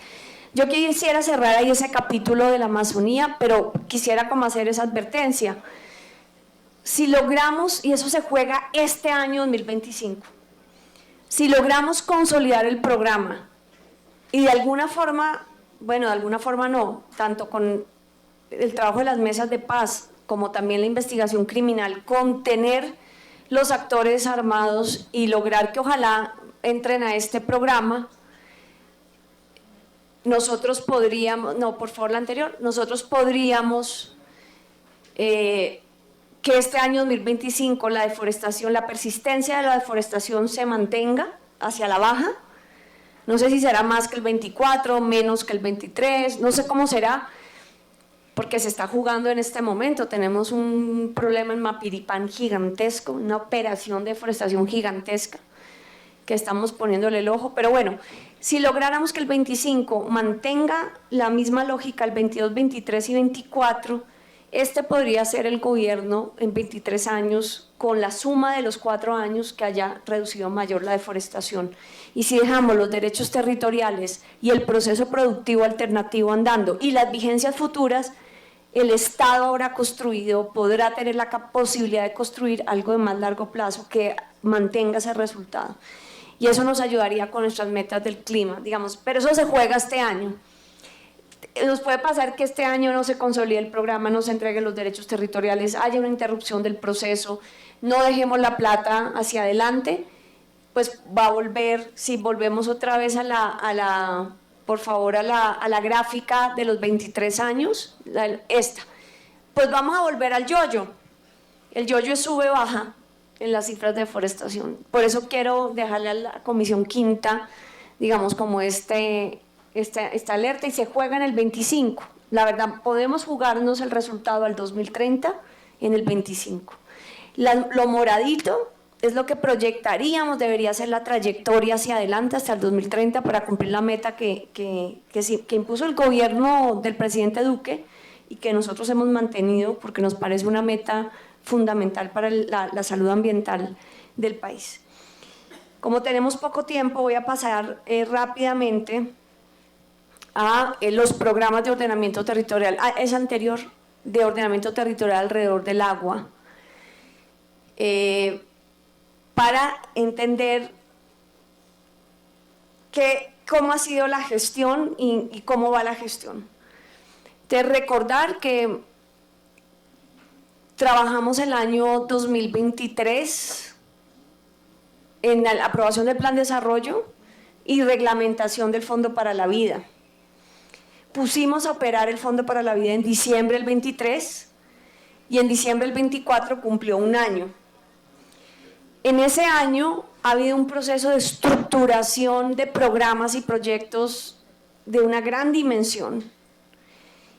Yo quisiera cerrar ahí ese capítulo de la Amazonía, pero quisiera como hacer esa advertencia. Si logramos, y eso se juega este año 2025, si logramos consolidar el programa y de alguna forma, bueno, de alguna forma no, tanto con el trabajo de las mesas de paz como también la investigación criminal, contener los actores armados y lograr que ojalá entren a este programa, nosotros podríamos, no, por favor la anterior, nosotros podríamos que este año 2025 la deforestación, la persistencia de la deforestación se mantenga hacia la baja. No sé si será más que el 24, menos que el 23, no sé cómo será, porque se está jugando en este momento. Tenemos un problema en Mapiripán gigantesco, una operación de deforestación gigantesca que estamos poniéndole el ojo, pero bueno, si lográramos que el 25 mantenga la misma lógica, el 22, 23 y 24, este podría ser el gobierno en 23 años con la suma de los 4 años que haya reducido mayor la deforestación. Y si dejamos los derechos territoriales y el proceso productivo alternativo andando y las vigencias futuras, el Estado ahora construido podrá tener la posibilidad de construir algo de más largo plazo que mantenga ese resultado. Y eso nos ayudaría con nuestras metas del clima, digamos, pero eso se juega este año. Nos puede pasar que este año no se consolide el programa, no se entreguen los derechos territoriales, haya una interrupción del proceso, no dejemos la plata hacia adelante, pues va a volver, si volvemos otra vez por favor, a la gráfica de los 23 años, esta, pues vamos a volver al yoyo. El yoyo es sube-baja en las cifras de deforestación. Por eso quiero dejarle a la Comisión Quinta, digamos, como esta alerta, y se juega en el 25. La verdad, podemos jugarnos el resultado al 2030 en el 25. Lo moradito es lo que proyectaríamos, debería ser la trayectoria hacia adelante hasta el 2030 para cumplir la meta que impuso el gobierno del presidente Duque y que nosotros hemos mantenido porque nos parece una meta fundamental para la salud ambiental del país. Como tenemos poco tiempo, voy a pasar rápidamente a los programas de ordenamiento territorial. Es anterior, de ordenamiento territorial alrededor del agua. para entender cómo ha sido la gestión y cómo va la gestión. De recordar que trabajamos el año 2023 en la aprobación del Plan de Desarrollo y reglamentación del Fondo para la Vida. Pusimos a operar el Fondo para la Vida en diciembre del 23 y en diciembre del 24 cumplió un año. En ese año ha habido un proceso de estructuración de programas y proyectos de una gran dimensión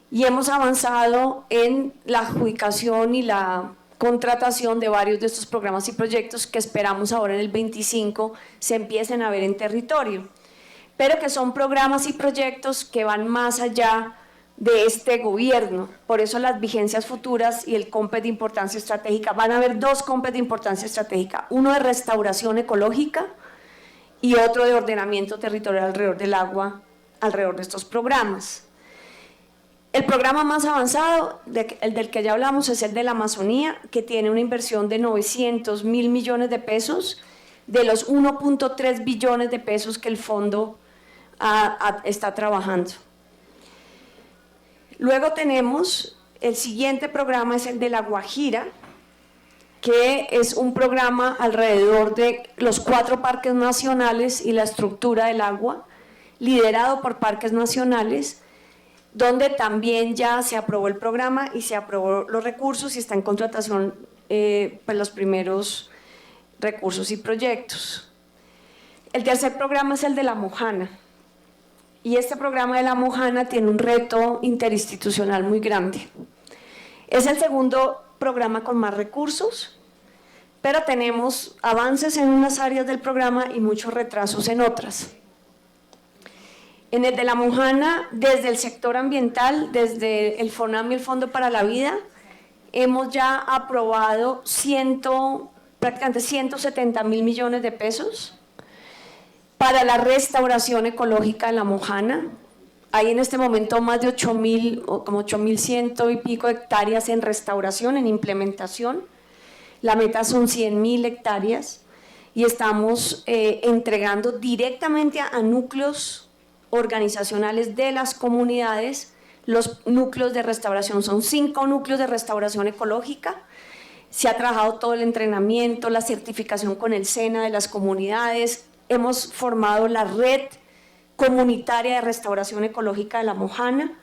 y hemos avanzado en la adjudicación y la contratación de varios de estos programas y proyectos que esperamos ahora en el 25 se empiecen a ver en territorio, pero que son programas y proyectos que van más allá de este gobierno. Por eso las vigencias futuras y el COMPET de importancia estratégica, van a haber dos COMPET de importancia estratégica, uno de restauración ecológica y otro de ordenamiento territorial alrededor del agua, alrededor de estos programas. El programa más avanzado, el del que ya hablamos, es el de la Amazonía, que tiene una inversión de 900.000 millones de pesos, de los 1.3 billones de pesos que el fondo está trabajando. Luego tenemos, el siguiente programa es el de La Guajira, que es un programa alrededor de los 4 parques nacionales y la estructura del agua, liderado por parques nacionales, donde también ya se aprobó el programa y se aprobó los recursos y está en contratación pues los primeros recursos y proyectos. El tercer programa es el de La Mojana. Y este programa de La Mojana tiene un reto interinstitucional muy grande. Es el segundo programa con más recursos, pero tenemos avances en unas áreas del programa y muchos retrasos en otras. En el de La Mojana, desde el sector ambiental, desde el FONAM y el Fondo para la Vida, hemos ya aprobado prácticamente 170.000 millones de pesos para la restauración ecológica de La Mojana. Hay en este momento más de 8.000 o como 8.100 y pico hectáreas en restauración, en implementación. La meta son 100.000 hectáreas y estamos entregando directamente a núcleos organizacionales de las comunidades los núcleos de restauración. Son 5 núcleos de restauración ecológica. Se ha trabajado todo el entrenamiento, la certificación con el SENA de las comunidades. Hemos formado la red comunitaria de restauración ecológica de La Mojana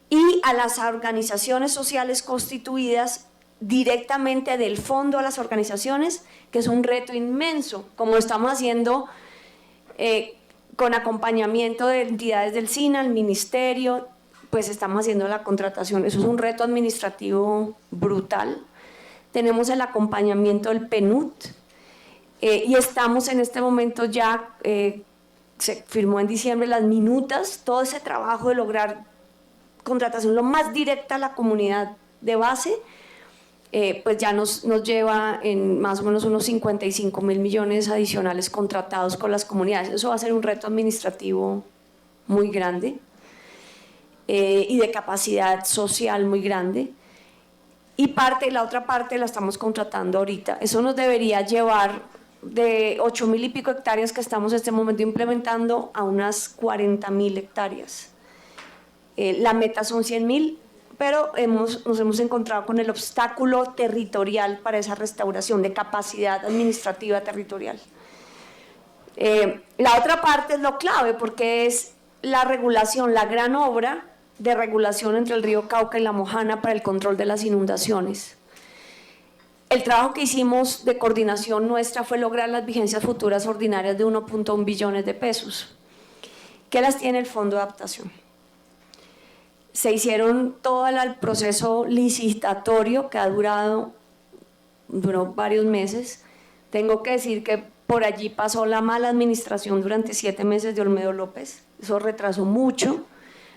y a las organizaciones sociales constituidas directamente del fondo a las organizaciones, que es un reto inmenso, como estamos haciendo con acompañamiento de entidades del SINA, el ministerio, pues estamos haciendo la contratación. Eso es un reto administrativo brutal. Tenemos el acompañamiento del PNUD y estamos en este momento ya, se firmó en diciembre las minutas, todo ese trabajo de lograr contratación lo más directa a la comunidad de base, pues ya nos lleva en más o menos unos 55.000 millones adicionales contratados con las comunidades. Eso va a ser un reto administrativo muy grande y de capacidad social muy grande. Y la otra parte la estamos contratando ahorita. Eso nos debería llevar de 8.000 y pico hectáreas que estamos en este momento implementando a unas 40.000 hectáreas. La meta son 100.000, pero nos hemos encontrado con el obstáculo territorial para esa restauración, de capacidad administrativa territorial. La otra parte es lo clave, porque es la regulación, la gran obra de regulación entre el río Cauca y La Mojana para el control de las inundaciones. El trabajo que hicimos de coordinación nuestra fue lograr las vigencias futuras ordinarias de 1.1 billones de pesos, que las tiene el Fondo de Adaptación. Se hicieron todo el proceso licitatorio que duró varios meses. Tengo que decir que por allí pasó la mala administración durante 7 meses de Olmedo López. Eso retrasó mucho.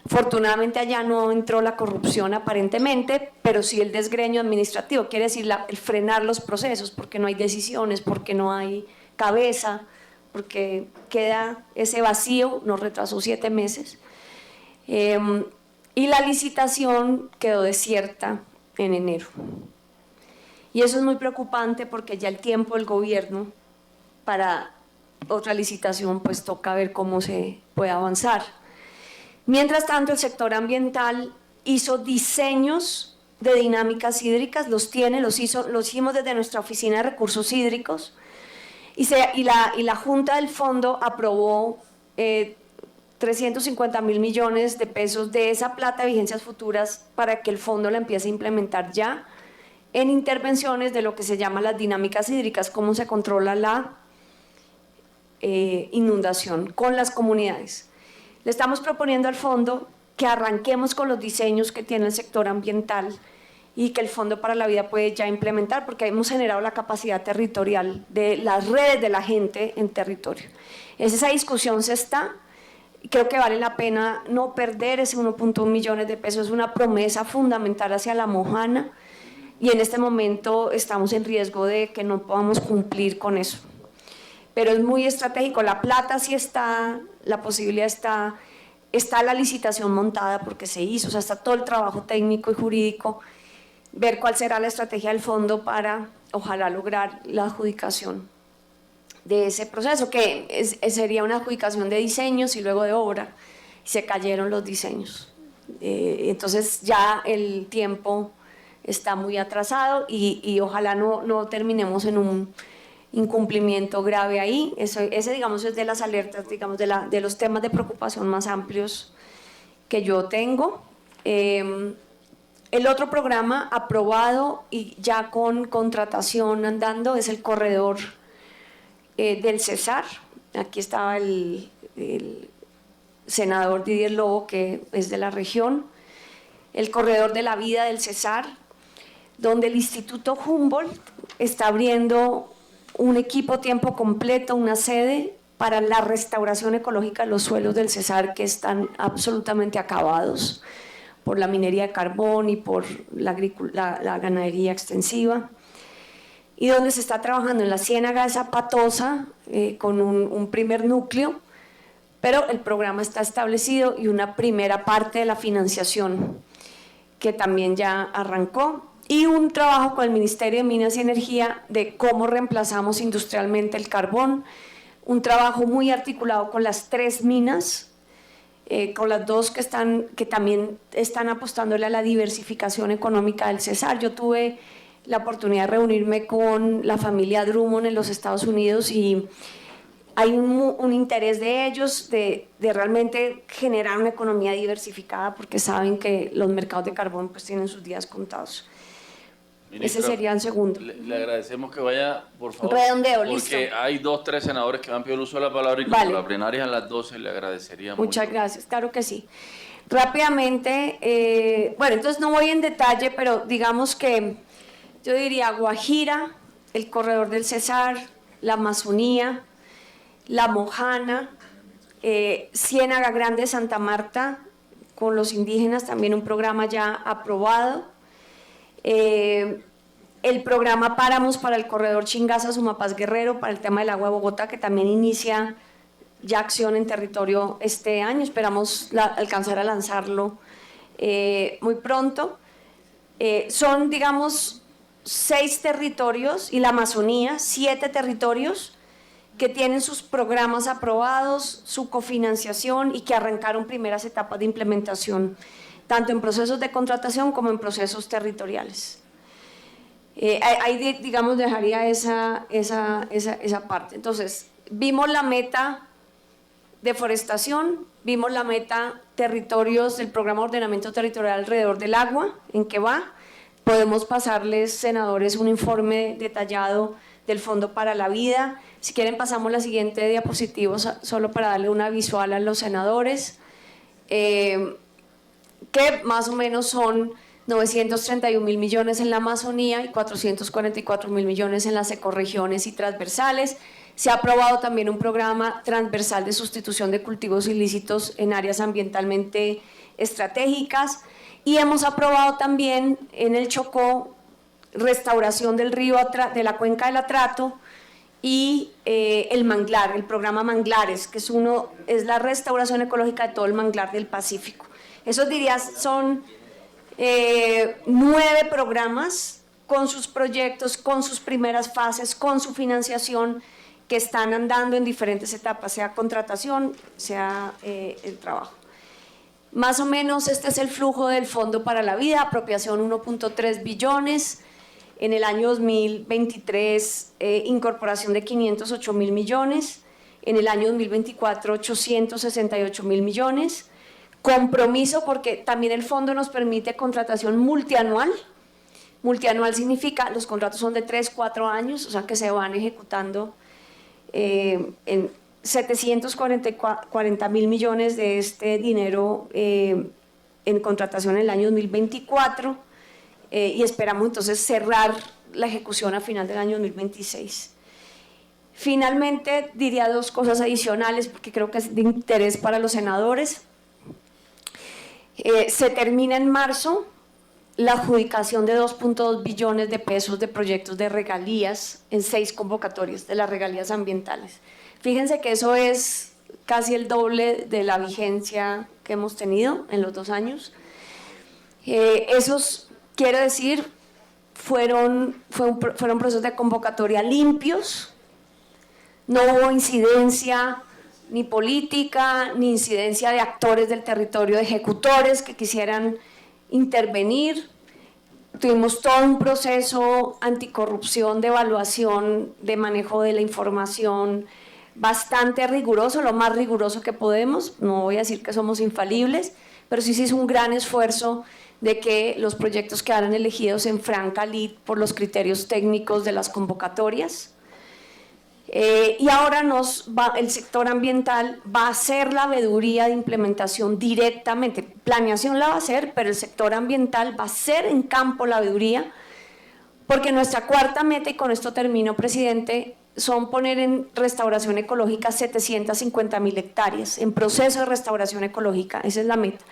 Afortunadamente allá no entró la corrupción aparentemente, pero sí el desgreño administrativo, quiere decir el frenar los procesos, porque no hay decisiones, porque no hay cabeza, porque queda ese vacío, nos retrasó 7 meses. Y la licitación quedó desierta en enero. Y eso es muy preocupante porque ya el tiempo del gobierno para otra licitación pues toca ver cómo se puede avanzar. Mientras tanto, el sector ambiental hizo diseños de dinámicas hídricas, los hicimos desde nuestra oficina de recursos hídricos y la Junta del Fondo aprobó 350.000 millones de pesos de esa plata de vigencias futuras para que el fondo la empiece a implementar ya en intervenciones de lo que se llama las dinámicas hídricas, cómo se controla la inundación con las comunidades. Le estamos proponiendo al fondo que arranquemos con los diseños que tiene el sector ambiental y que el Fondo para la Vida puede ya implementar, porque hemos generado la capacidad territorial de las redes de la gente en territorio. Esa discusión se está, creo que vale la pena no perder ese 1.1 millones de pesos, es una promesa fundamental hacia la Mojana y en este momento estamos en riesgo de que no podamos cumplir con eso. Pero es muy estratégico, la plata sí está, la posibilidad está la licitación montada porque se hizo, o sea, está todo el trabajo técnico y jurídico, ver cuál será la estrategia del fondo para, ojalá, lograr la adjudicación de ese proceso, que sería una adjudicación de diseños y luego de obra, y se cayeron los diseños. Entonces ya el tiempo está muy atrasado y ojalá no terminemos en un incumplimiento grave ahí. Ese digamos es de las alertas, digamos de los temas de preocupación más amplios que yo tengo. El otro programa aprobado y ya con contratación andando es el corredor del Cesar. Aquí estaba el senador Didier Lobo, que es de la región. El corredor de la vida del Cesar, donde el Instituto Humboldt está abriendo un equipo a tiempo completo, una sede para la restauración ecológica de los suelos del Cesar, que están absolutamente acabados por la minería de carbón y por la ganadería extensiva, y donde se está trabajando en la Ciénaga de Zapatosa con un primer núcleo, pero el programa está establecido y una primera parte de la financiación que también ya arrancó, y un trabajo con el Ministerio de Minas y Energía de cómo reemplazamos industrialmente el carbón, un trabajo muy articulado con las 3 minas, con las 2 que también están apostándole a la diversificación económica del Cesar. Yo tuve la oportunidad de reunirme con la familia Drummond en los Estados Unidos y hay un interés de ellos de realmente generar una economía diversificada porque saben que los mercados de carbón pues tienen sus días contados. Ministra, ese sería el segundo. Le agradecemos que vaya, por favor. Redondeo, porque listo. Hay 2 o 3 senadores que me han pedido el uso de la palabra y como Vale. la plenaria es a las 12, le agradecería mucho. Muchas gracias, claro que sí. Rápidamente, bueno, entonces no voy en detalle, pero digamos que yo diría Guajira, el corredor del Cesar, la Amazonía, la Mojana, Ciénaga Grande, Santa Marta, con los indígenas, también un programa ya aprobado. El programa Páramos para el corredor Chingaza-Sumapaz Guerrero para el tema del agua de Bogotá, que también inicia ya acción en territorio este año, esperamos alcanzar a lanzarlo muy pronto. Son, digamos, 6 territorios y la Amazonía, 7 territorios que tienen sus programas aprobados, su cofinanciación y que arrancaron primeras etapas de implementación, tanto en procesos de contratación como en procesos territoriales. Ahí, digamos, dejaría esa parte. Entonces, vimos la meta deforestación, vimos la meta territorios del programa de ordenamiento territorial alrededor del agua, en qué va. Podemos pasarles, senadores, un informe detallado del Fondo para la Vida. Si quieren pasamos la siguiente diapositiva solo para darle una visual a los senadores, que más o menos son 931.000 millones en la Amazonía y 444.000 millones en las ecorregiones y transversales. Se ha aprobado también un programa transversal de sustitución de cultivos ilícitos en áreas ambientalmente estratégicas y hemos aprobado también en el Chocó restauración del río, de la cuenca del Atrato y el manglar, el programa Manglares, que es la restauración ecológica de todo el manglar del Pacífico. Esos dirías son 9 programas con sus proyectos, con sus primeras fases, con su financiación, que están andando en diferentes etapas, sea contratación, sea el trabajo. Más o menos este es el flujo del Fondo para la Vida, apropiación 1.3 billones, en el año 2023 incorporación de 508.000 millones, en el año 2024 868.000 millones, compromiso porque también el fondo nos permite contratación multianual. Multianual significa los contratos son de 3, 4 años, o sea que se van ejecutando en 740.000 millones de este dinero en contratación en el año 2024 y esperamos entonces cerrar la ejecución a final del año 2026. Finalmente diría 2 cosas adicionales porque creo que es de interés para los senadores. Se termina en marzo la adjudicación de 2.2 billones de pesos de proyectos de regalías en 6 convocatorias de las regalías ambientales. Fíjense que eso es casi el doble de la vigencia que hemos tenido en los 2 años. Esos, quiero decir, fueron procesos de convocatoria limpios, no hubo incidencia ni política, ni incidencia de actores del territorio, de ejecutores que quisieran intervenir. Tuvimos todo un proceso anticorrupción, de evaluación, de manejo de la información bastante riguroso, lo más riguroso que podemos. No voy a decir que somos infalibles, pero sí se hizo un gran esfuerzo de que los proyectos quedaran elegidos en franca lid por los criterios técnicos de las convocatorias. Y ahora el sector ambiental va a hacer la veeduría de implementación directamente. Planeación la va a hacer, pero el sector ambiental va a hacer en campo la veeduría, porque nuestra cuarta meta, y con esto termino, presidente, son poner en restauración ecológica 750.000 hectáreas, en proceso de restauración ecológica, esa es la meta.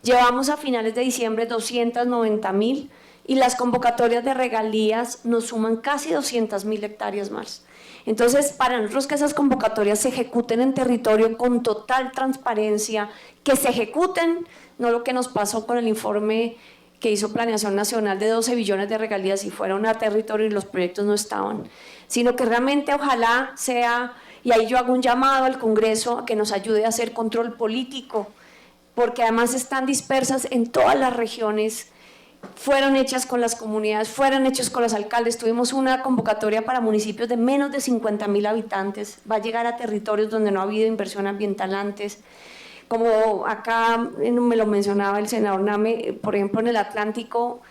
Llevamos a finales de diciembre 290.000 y las convocatorias de regalías nos suman casi 200.000 hectáreas más. Entonces, para nosotros que esas convocatorias se ejecuten en territorio con total transparencia, que se ejecuten, no lo que nos pasó con el informe que hizo Planeación Nacional de 12 billones de regalías y fueron a territorio y los proyectos no estaban, sino que realmente ojalá sea, y ahí yo hago un llamado al Congreso a que nos ayude a hacer control político, porque además están dispersas en todas las regiones, fueron hechas con las comunidades, fueron hechas con los alcaldes. Tuvimos una convocatoria para municipios de menos de 50.000 habitantes, va a llegar a territorios donde no ha habido inversión ambiental antes, como acá me lo mencionaba el senador Name, por ejemplo en el Atlántico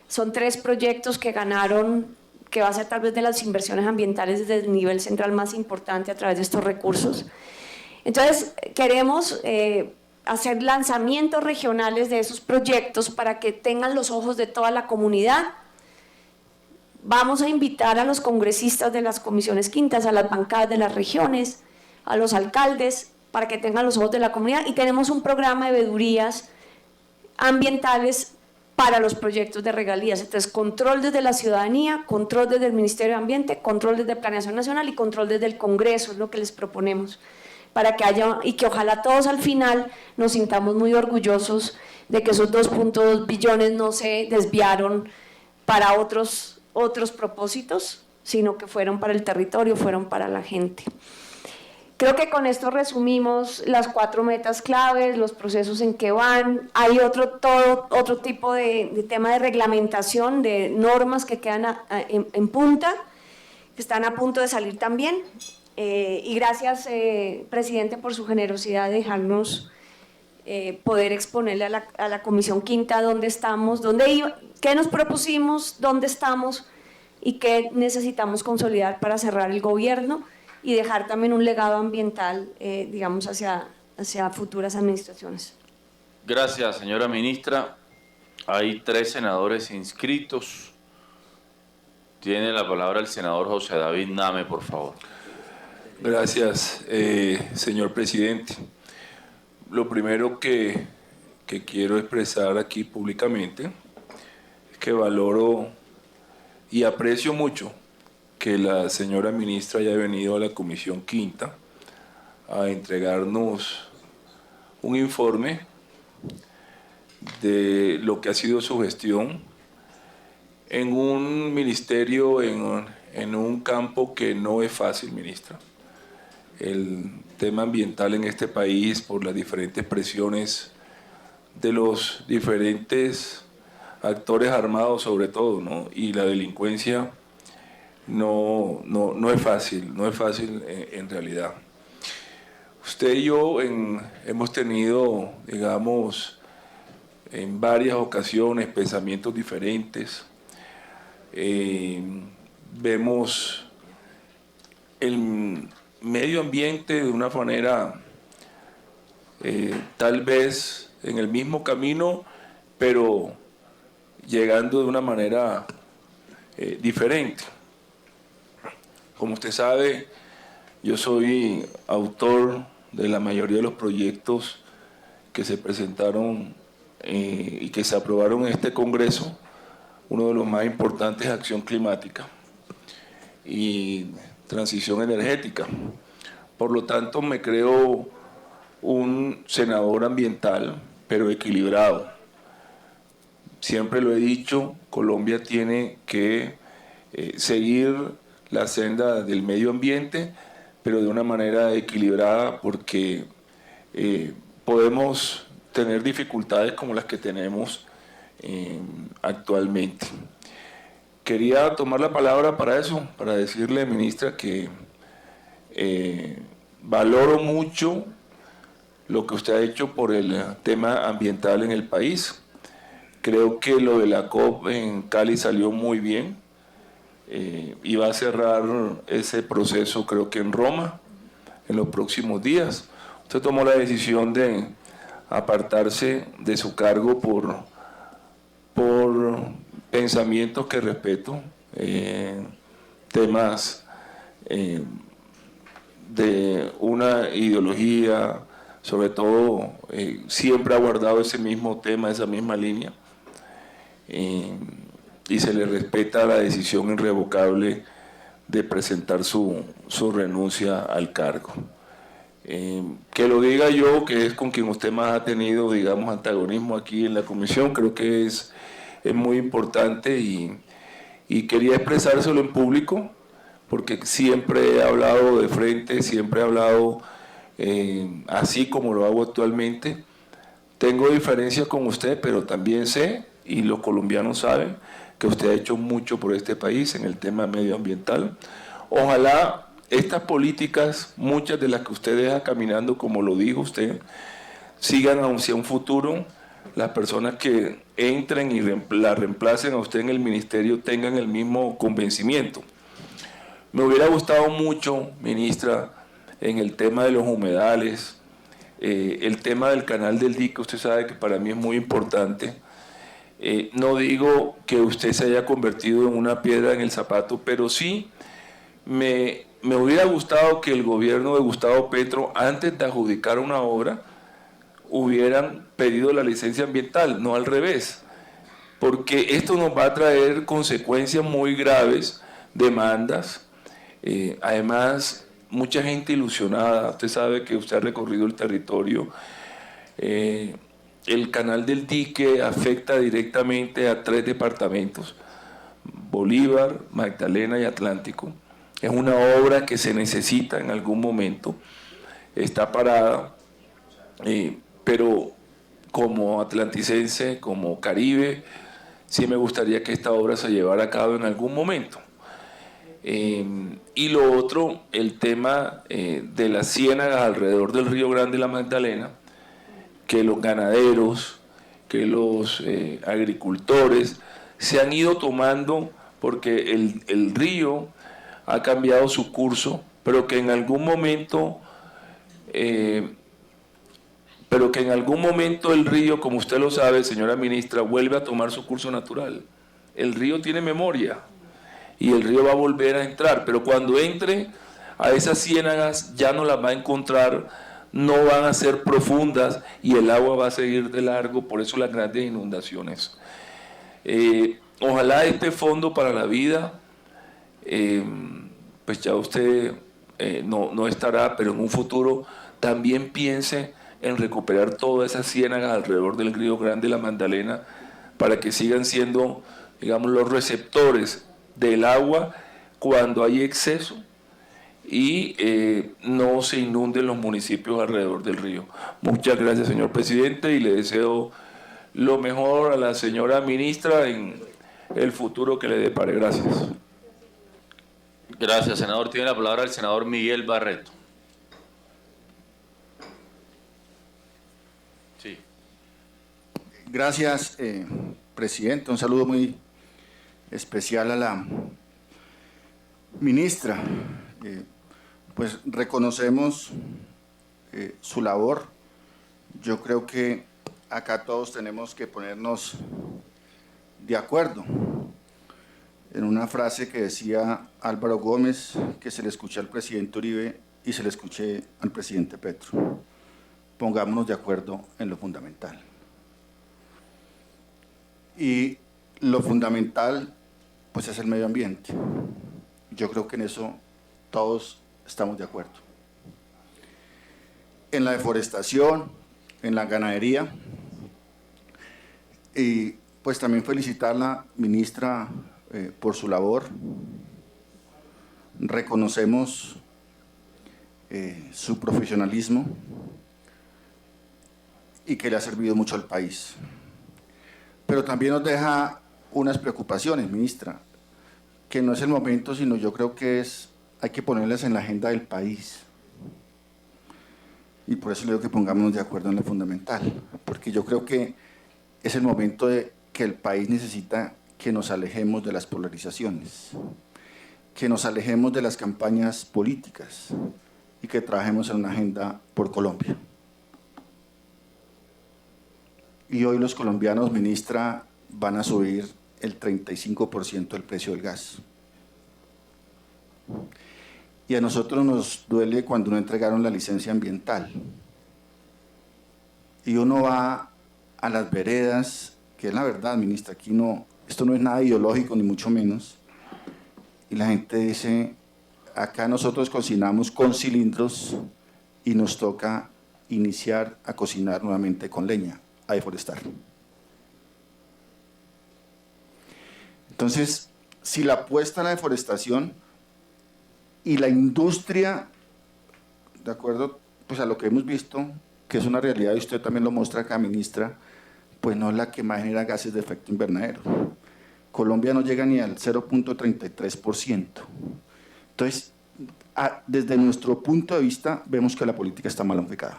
son 3 proyectos que ganaron, que va a ser tal vez de las inversiones ambientales desde el nivel central más importante a través de estos recursos. Entonces queremos hacer lanzamientos regionales de esos proyectos para que tengan los ojos de toda la comunidad. Vamos a invitar a los congresistas de las comisiones quintas, a las bancadas de las regiones, a los alcaldes, para que tengan los ojos de la comunidad, y tenemos un programa de veedurías ambientales para los proyectos de regalías. Entonces, control desde la ciudadanía, control desde el Ministerio de Ambiente, control desde Planeación Nacional y control desde el Congreso, es lo que les proponemos, para que haya, y que ojalá todos al final nos sintamos muy orgullosos de que esos 2.2 billones no se desviaron para otros propósitos, sino que fueron para el territorio, fueron para la gente. Creo que con esto resumimos las 4 metas claves, los procesos en que van. Hay otro tipo de tema de reglamentación, de normas que quedan en punta, que están a punto de salir también. Y gracias, presidente, por su generosidad de dejarnos poder exponerle a la Comisión Quinta dónde estamos, qué nos propusimos, dónde estamos y qué necesitamos consolidar para cerrar el gobierno y dejar también un legado ambiental, digamos, hacia futuras administraciones. Gracias, señora ministra. Hay 3 senadores inscritos. Tiene la palabra el senador José David Name, por favor. Gracias, señor presidente. Lo primero que quiero expresar aquí públicamente es que valoro y aprecio mucho que la señora ministra haya venido a la Comisión Quinta a entregarnos un informe de lo que ha sido su gestión en un ministerio, en un campo que no es fácil, ministra. El tema ambiental en este país, por las diferentes presiones de los diferentes actores armados sobre todo, ¿no? Y la delincuencia no es fácil, en realidad. Usted y yo hemos tenido, digamos, en varias ocasiones pensamientos diferentes. Vemos el medio ambiente de una manera tal vez en el mismo camino, pero llegando de una manera diferente. Como usted sabe, yo soy autor de la mayoría de los proyectos que se presentaron y que se aprobaron en este Congreso. Uno de los más importantes es Acción Climática y Transición Energética. Por lo tanto, me creo un senador ambiental, pero equilibrado. Siempre lo he dicho, Colombia tiene que seguir la senda del medio ambiente, pero de una manera equilibrada, porque podemos tener dificultades como las que tenemos actualmente. Quería tomar la palabra para eso, para decirle, ministra, que valoro mucho lo que usted ha hecho por el tema ambiental en el país. Creo que lo de la COP en Cali salió muy bien. Y va a cerrar ese proceso, creo que en Roma, en los próximos días. Usted tomó la decisión de apartarse de su cargo por pensamientos que respeto, temas de una ideología, sobre todo siempre ha guardado ese mismo tema, esa misma línea, y se le respeta la decisión irrevocable de presentar su renuncia al cargo. Que lo diga yo, que es con quien usted más ha tenido, digamos, antagonismo aquí en la comisión, creo que es muy importante, y quería expresárselo en público, porque siempre he hablado de frente, siempre he hablado así como lo hago actualmente. Tengo diferencias con usted, pero también sé, y los colombianos saben, que usted ha hecho mucho por este país en el tema medioambiental. Ojalá estas políticas, muchas de las que usted deja caminando, como lo dijo usted, sigan hacia un futuro. Las personas que entren y la reemplacen a usted en el ministerio tengan el mismo convencimiento. Me hubiera gustado mucho, ministra, en el tema de los humedales, el tema del canal del dique, usted sabe que para mí es muy importante. No digo que usted se haya convertido en una piedra en el zapato, pero sí me hubiera gustado que el gobierno de Gustavo Petro, antes de adjudicar una obra, hubieran pedido la licencia ambiental, no al revés, porque esto nos va a traer consecuencias muy graves, demandas, además mucha gente ilusionada. Usted sabe que usted ha recorrido el territorio. El canal del dique afecta directamente a 3 departamentos, Bolívar, Magdalena y Atlántico. Es una obra que se necesita en algún momento, está parada, pero como atlanticense, como Caribe, sí me gustaría que esta obra se llevara a cabo en algún momento. Y lo otro, el tema de las ciénagas alrededor del Río Grande y la Magdalena, que los ganaderos, que los agricultores se han ido tomando, porque el río ha cambiado su curso, pero que en algún momento el río, como usted lo sabe, señora ministra, vuelve a tomar su curso natural. El río tiene memoria y el río va a volver a entrar, pero cuando entre a esas ciénagas ya no las va a encontrar, no van a ser profundas y el agua va a seguir de largo, por eso las grandes inundaciones. Ojalá este fondo para la vida, pues ya usted no estará, pero en un futuro también piense en recuperar todas esas ciénagas alrededor del Río Grande y la Magdalena para que sigan siendo digamos, los receptores del agua cuando hay exceso y no se inunden los municipios alrededor del río. Muchas gracias, señor presidente, y le deseo lo mejor a la señora ministra en el futuro que le depare. Gracias. Gracias, senador. Tiene la palabra el senador Miguel Barreto. Sí. Gracias, presidente. Un saludo muy especial a la ministra. Pues reconocemos su labor. Yo creo que acá todos tenemos que ponernos de acuerdo en una frase que decía Álvaro Gómez, que se le escuché al presidente Uribe y se le escuché al presidente Petro. Pongámonos de acuerdo en lo fundamental. Y lo fundamental, pues, es el medio ambiente. Yo creo que en eso todos estamos de acuerdo. En la deforestación, en la ganadería, y pues también felicitar a la ministra por su labor. Reconocemos su profesionalismo y que le ha servido mucho al país. Pero también nos deja unas preocupaciones, ministra, que no es el momento, sino yo creo que hay que ponerlas en la agenda del país. Y por eso le digo que pongámonos de acuerdo en lo fundamental, porque yo creo que es el momento de que el país necesita que nos alejemos de las polarizaciones, que nos alejemos de las campañas políticas y que trabajemos en una agenda por Colombia. Y hoy los colombianos, ministra, van a subir el 35% del precio del gas. Y a nosotros nos duele cuando no entregaron la licencia ambiental. Y uno va a las veredas, que es la verdad, ministra, aquí no, esto no es nada ideológico ni mucho menos, y la gente dice, acá nosotros cocinamos con cilindros y nos toca iniciar a cocinar nuevamente con leña, a deforestar. Entonces, si la apuesta a la deforestación y la industria, de acuerdo pues a lo que hemos visto, que es una realidad y usted también lo muestra acá, ministra, pues no es la que más genera gases de efecto invernadero. Colombia no llega ni al 0.33%. Entonces, desde nuestro punto de vista, vemos que la política está mal enfocada.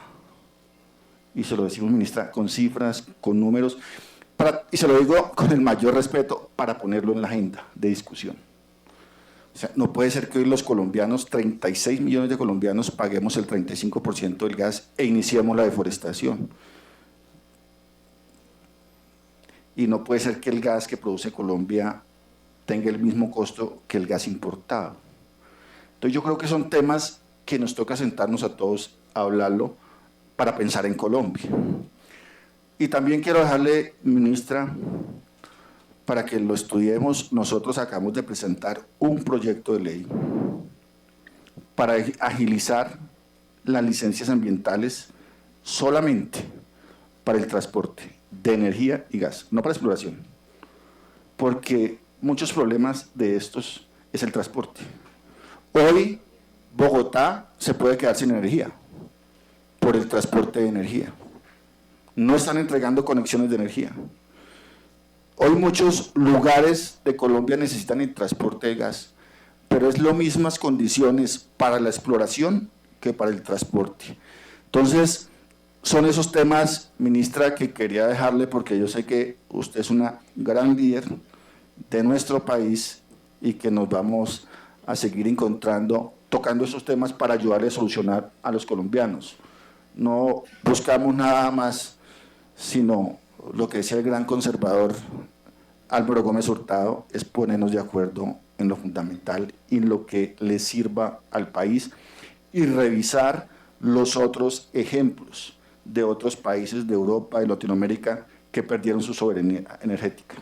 Y se lo decimos, ministra, con cifras, con números, y se lo digo con el mayor respeto, para ponerlo en la agenda de discusión. O sea, no puede ser que hoy los colombianos, 36 millones de colombianos, paguemos el 35% del gas e iniciemos la deforestación. Y no puede ser que el gas que produce Colombia tenga el mismo costo que el gas importado. Entonces yo creo que son temas que nos toca sentarnos a todos a hablarlo para pensar en Colombia. Y también quiero dejarle, ministra, para que lo estudiemos, nosotros acabamos de presentar un proyecto de ley para agilizar las licencias ambientales solamente para el transporte de energía y gas, no para exploración, porque muchos problemas de estos es el transporte. Hoy Bogotá se puede quedar sin energía por el transporte de energía. No están entregando conexiones de energía. Hoy muchos lugares de Colombia necesitan el transporte de gas, pero es lo mismas condiciones para la exploración que para el transporte. Entonces, son esos temas, ministra, que quería dejarle porque yo sé que usted es una gran líder de nuestro país y que nos vamos a seguir encontrando, tocando esos temas para ayudarle a solucionar a los colombianos. No buscamos nada más, sino lo que decía el gran conservador Álvaro Gómez Hurtado, es ponernos de acuerdo en lo fundamental y en lo que le sirva al país y revisar los otros ejemplos de otros países de Europa y Latinoamérica que perdieron su soberanía energética.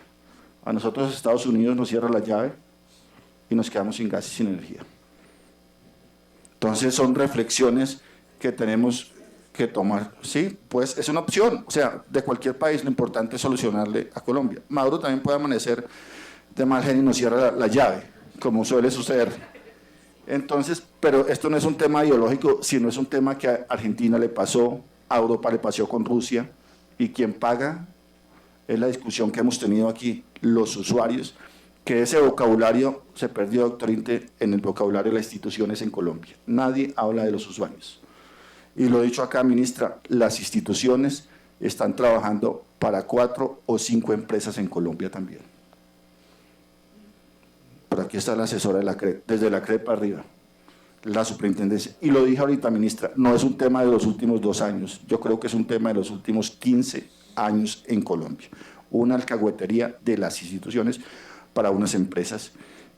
A nosotros Estados Unidos nos cierra la llave y nos quedamos sin gas y sin energía. Entonces son reflexiones que tenemos que tomar. Sí, pues es una opción, o sea, de cualquier país, lo importante es solucionarle a Colombia. Maduro también puede amanecer de mal genio nos cierra la llave, como suele suceder. Entonces, pero esto no es un tema ideológico, sino es un tema que a Argentina le pasó, a Europa le pasó con Rusia, y quien paga es la discusión que hemos tenido aquí, los usuarios, que ese vocabulario se perdió, doctor Inte, en el vocabulario de las instituciones en Colombia. Nadie habla de los usuarios. Y lo he dicho acá, ministra, las instituciones están trabajando para 4 o 5 empresas en Colombia también. Por aquí está la asesora de la CREP, desde la CREP para arriba, la superintendencia. Y lo dije ahorita, ministra, no es un tema de los últimos 2 años, yo creo que es un tema de los últimos 15 años en Colombia. Una alcahuetería de las instituciones para unas empresas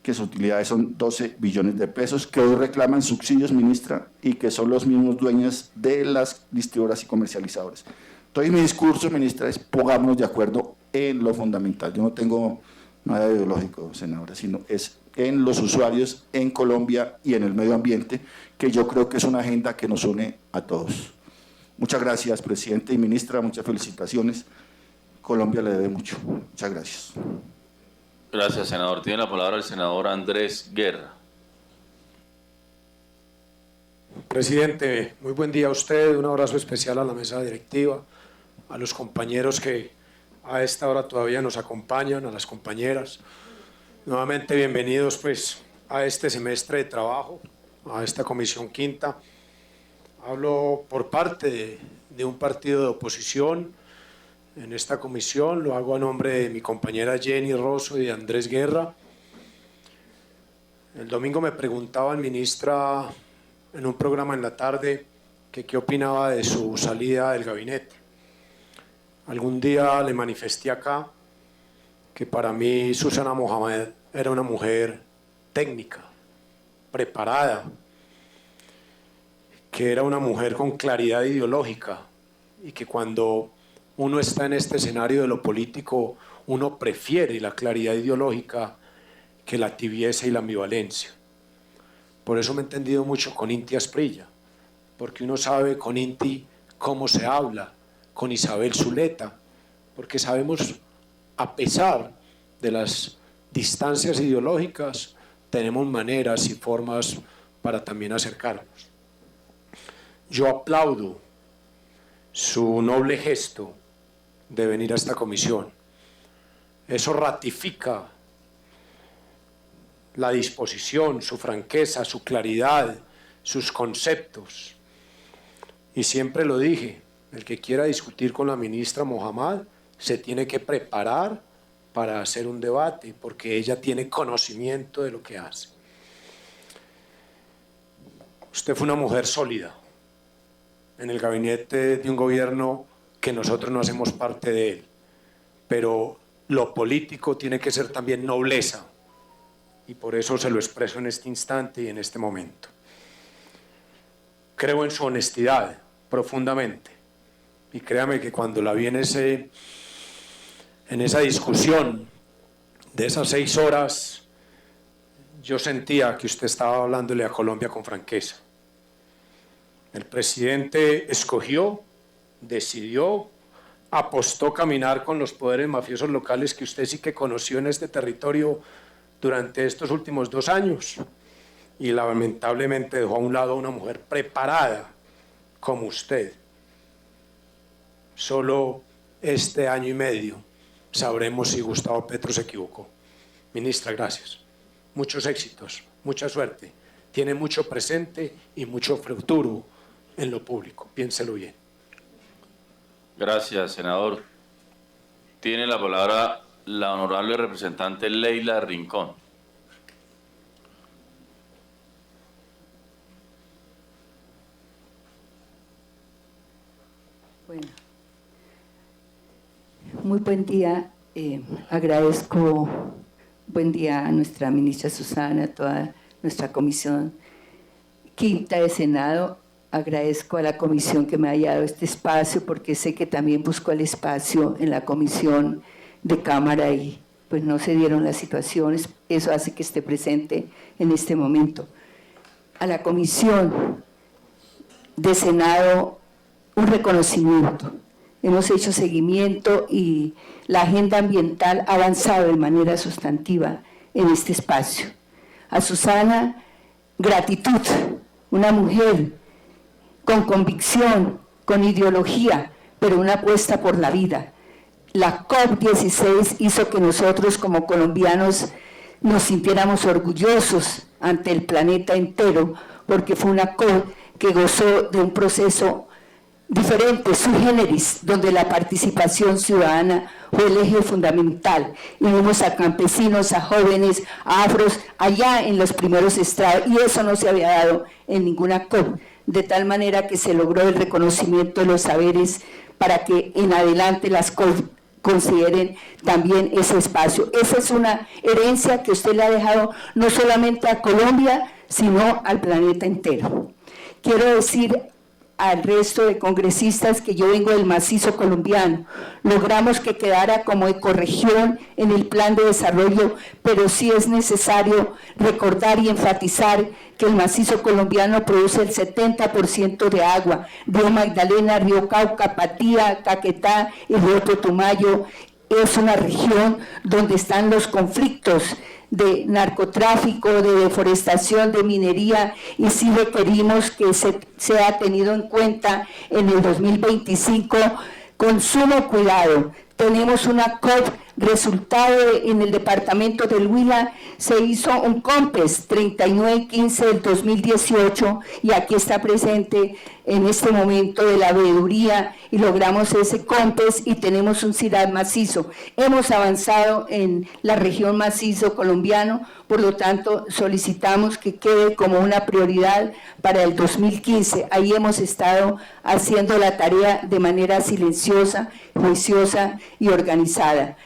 que sus utilidades son 12 billones de pesos, que hoy reclaman subsidios, ministra, y que son los mismos dueños de las distribuidoras y comercializadoras. Entonces mi discurso, ministra, es pongámonos de acuerdo en lo fundamental. Yo no tengo nada ideológico, senadora, sino es en los usuarios en Colombia y en el medio ambiente, que yo creo que es una agenda que nos une a todos. Muchas gracias, presidente y ministra, muchas felicitaciones. Colombia le debe mucho. Muchas gracias. Gracias, senador. Tiene la palabra el senador Andrés Guerra. Presidente, muy buen día a usted, un abrazo especial a la mesa directiva, a los compañeros que a esta hora todavía nos acompañan, a las compañeras. Nuevamente bienvenidos pues a este semestre de trabajo, a esta comisión quinta. Hablo por parte de un partido de oposición en esta comisión, lo hago a nombre de mi compañera Jenny Rosso y de Andrés Guerra. El domingo me preguntaba el ministra en un programa en la tarde que qué opinaba de su salida del gabinete. Algún día le manifesté acá que para mí Susana Mohamed era una mujer técnica, preparada, que era una mujer con claridad ideológica y que cuando uno está en este escenario de lo político, uno prefiere la claridad ideológica que la tibieza y la ambivalencia. Por eso me he entendido mucho con Inti Asprilla, porque uno sabe con Inti cómo se habla, con Isabel Zuleta, porque sabemos, a pesar de las distancias ideológicas, tenemos maneras y formas para también acercarnos. Yo aplaudo su noble gesto de venir a esta comisión. Eso ratifica la disposición, su franqueza, su claridad, sus conceptos. Y siempre lo dije, el que quiera discutir con la ministra Mohamed se tiene que preparar para hacer un debate, porque ella tiene conocimiento de lo que hace. Usted fue una mujer sólida en el gabinete de un gobierno que nosotros no hacemos parte de él, pero lo político tiene que ser también nobleza, y por eso se lo expreso en este instante y en este momento. Creo en su honestidad profundamente, y créame que cuando la vi en esa discusión de esas 6 horas, yo sentía que usted estaba hablándole a Colombia con franqueza. El presidente escogió, decidió, apostó caminar con los poderes mafiosos locales que usted sí que conoció en este territorio durante estos últimos 2 años, y lamentablemente dejó a un lado a una mujer preparada como usted. Solo este año y medio sabremos si Gustavo Petro se equivocó. Ministra, gracias. Muchos éxitos, mucha suerte. Tiene mucho presente y mucho futuro en lo público. Piénselo bien. Gracias, senador. Tiene la palabra la honorable representante Leila Rincón. Bueno, muy buen día. Agradezco, buen día a nuestra ministra Susana, a toda nuestra comisión quinta de Senado. Agradezco a la comisión que me haya dado este espacio, porque sé que también buscó el espacio en la comisión de Cámara y pues no se dieron las situaciones. Eso hace que esté presente en este momento. A la comisión de Senado, un reconocimiento. hemos hecho seguimiento y la agenda ambiental ha avanzado de manera sustantiva en este espacio. A Susana, gratitud, una mujer con convicción, con ideología, pero una apuesta por la vida. La COP16 hizo que nosotros como colombianos nos sintiéramos orgullosos ante el planeta entero, porque fue una COP que gozó de un proceso diferente, sui generis, donde la participación ciudadana fue el eje fundamental. Y vimos a campesinos, a jóvenes, a afros, allá en los primeros estrados, y eso no se había dado en ninguna COP, de tal manera que se logró el reconocimiento de los saberes para que en adelante las COP consideren también ese espacio. Esa es una herencia que usted le ha dejado no solamente a Colombia, sino al planeta entero. Quiero decir al resto de congresistas que yo vengo del macizo colombiano. Logramos que quedara como ecorregión en el plan de desarrollo, pero sí es necesario recordar y enfatizar que el macizo colombiano produce el 70% de agua. Río Magdalena, Río Cauca, Patía, Caquetá y Río Putumayo es una región donde están los conflictos de narcotráfico, de deforestación, de minería, y sí requerimos que sea tenido en cuenta en el 2025 con sumo cuidado. Tenemos una COP, resultado en el departamento del Huila, se hizo un COMPES 3915 del 2018 y aquí está presente en este momento de la veeduría y logramos ese COMPES y tenemos un CIRAD macizo. Hemos avanzado en la región macizo colombiano, por lo tanto solicitamos que quede como una prioridad para el 2015. Ahí hemos estado haciendo la tarea de manera silenciosa, juiciosa y organizada.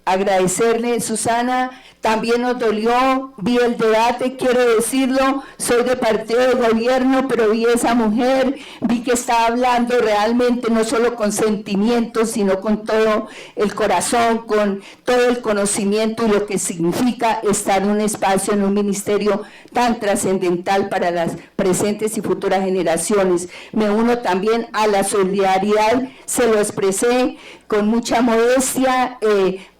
Agradecerle, Susana, también nos dolió, vi el debate, quiero decirlo, soy de partido de gobierno, pero vi a esa mujer, vi que estaba hablando realmente no solo con sentimientos, sino con todo el corazón, con todo el conocimiento y lo que significa estar en un espacio, en un ministerio tan trascendental para las presentes y futuras generaciones. Me uno también a la solidaridad, se lo expresé con mucha modestia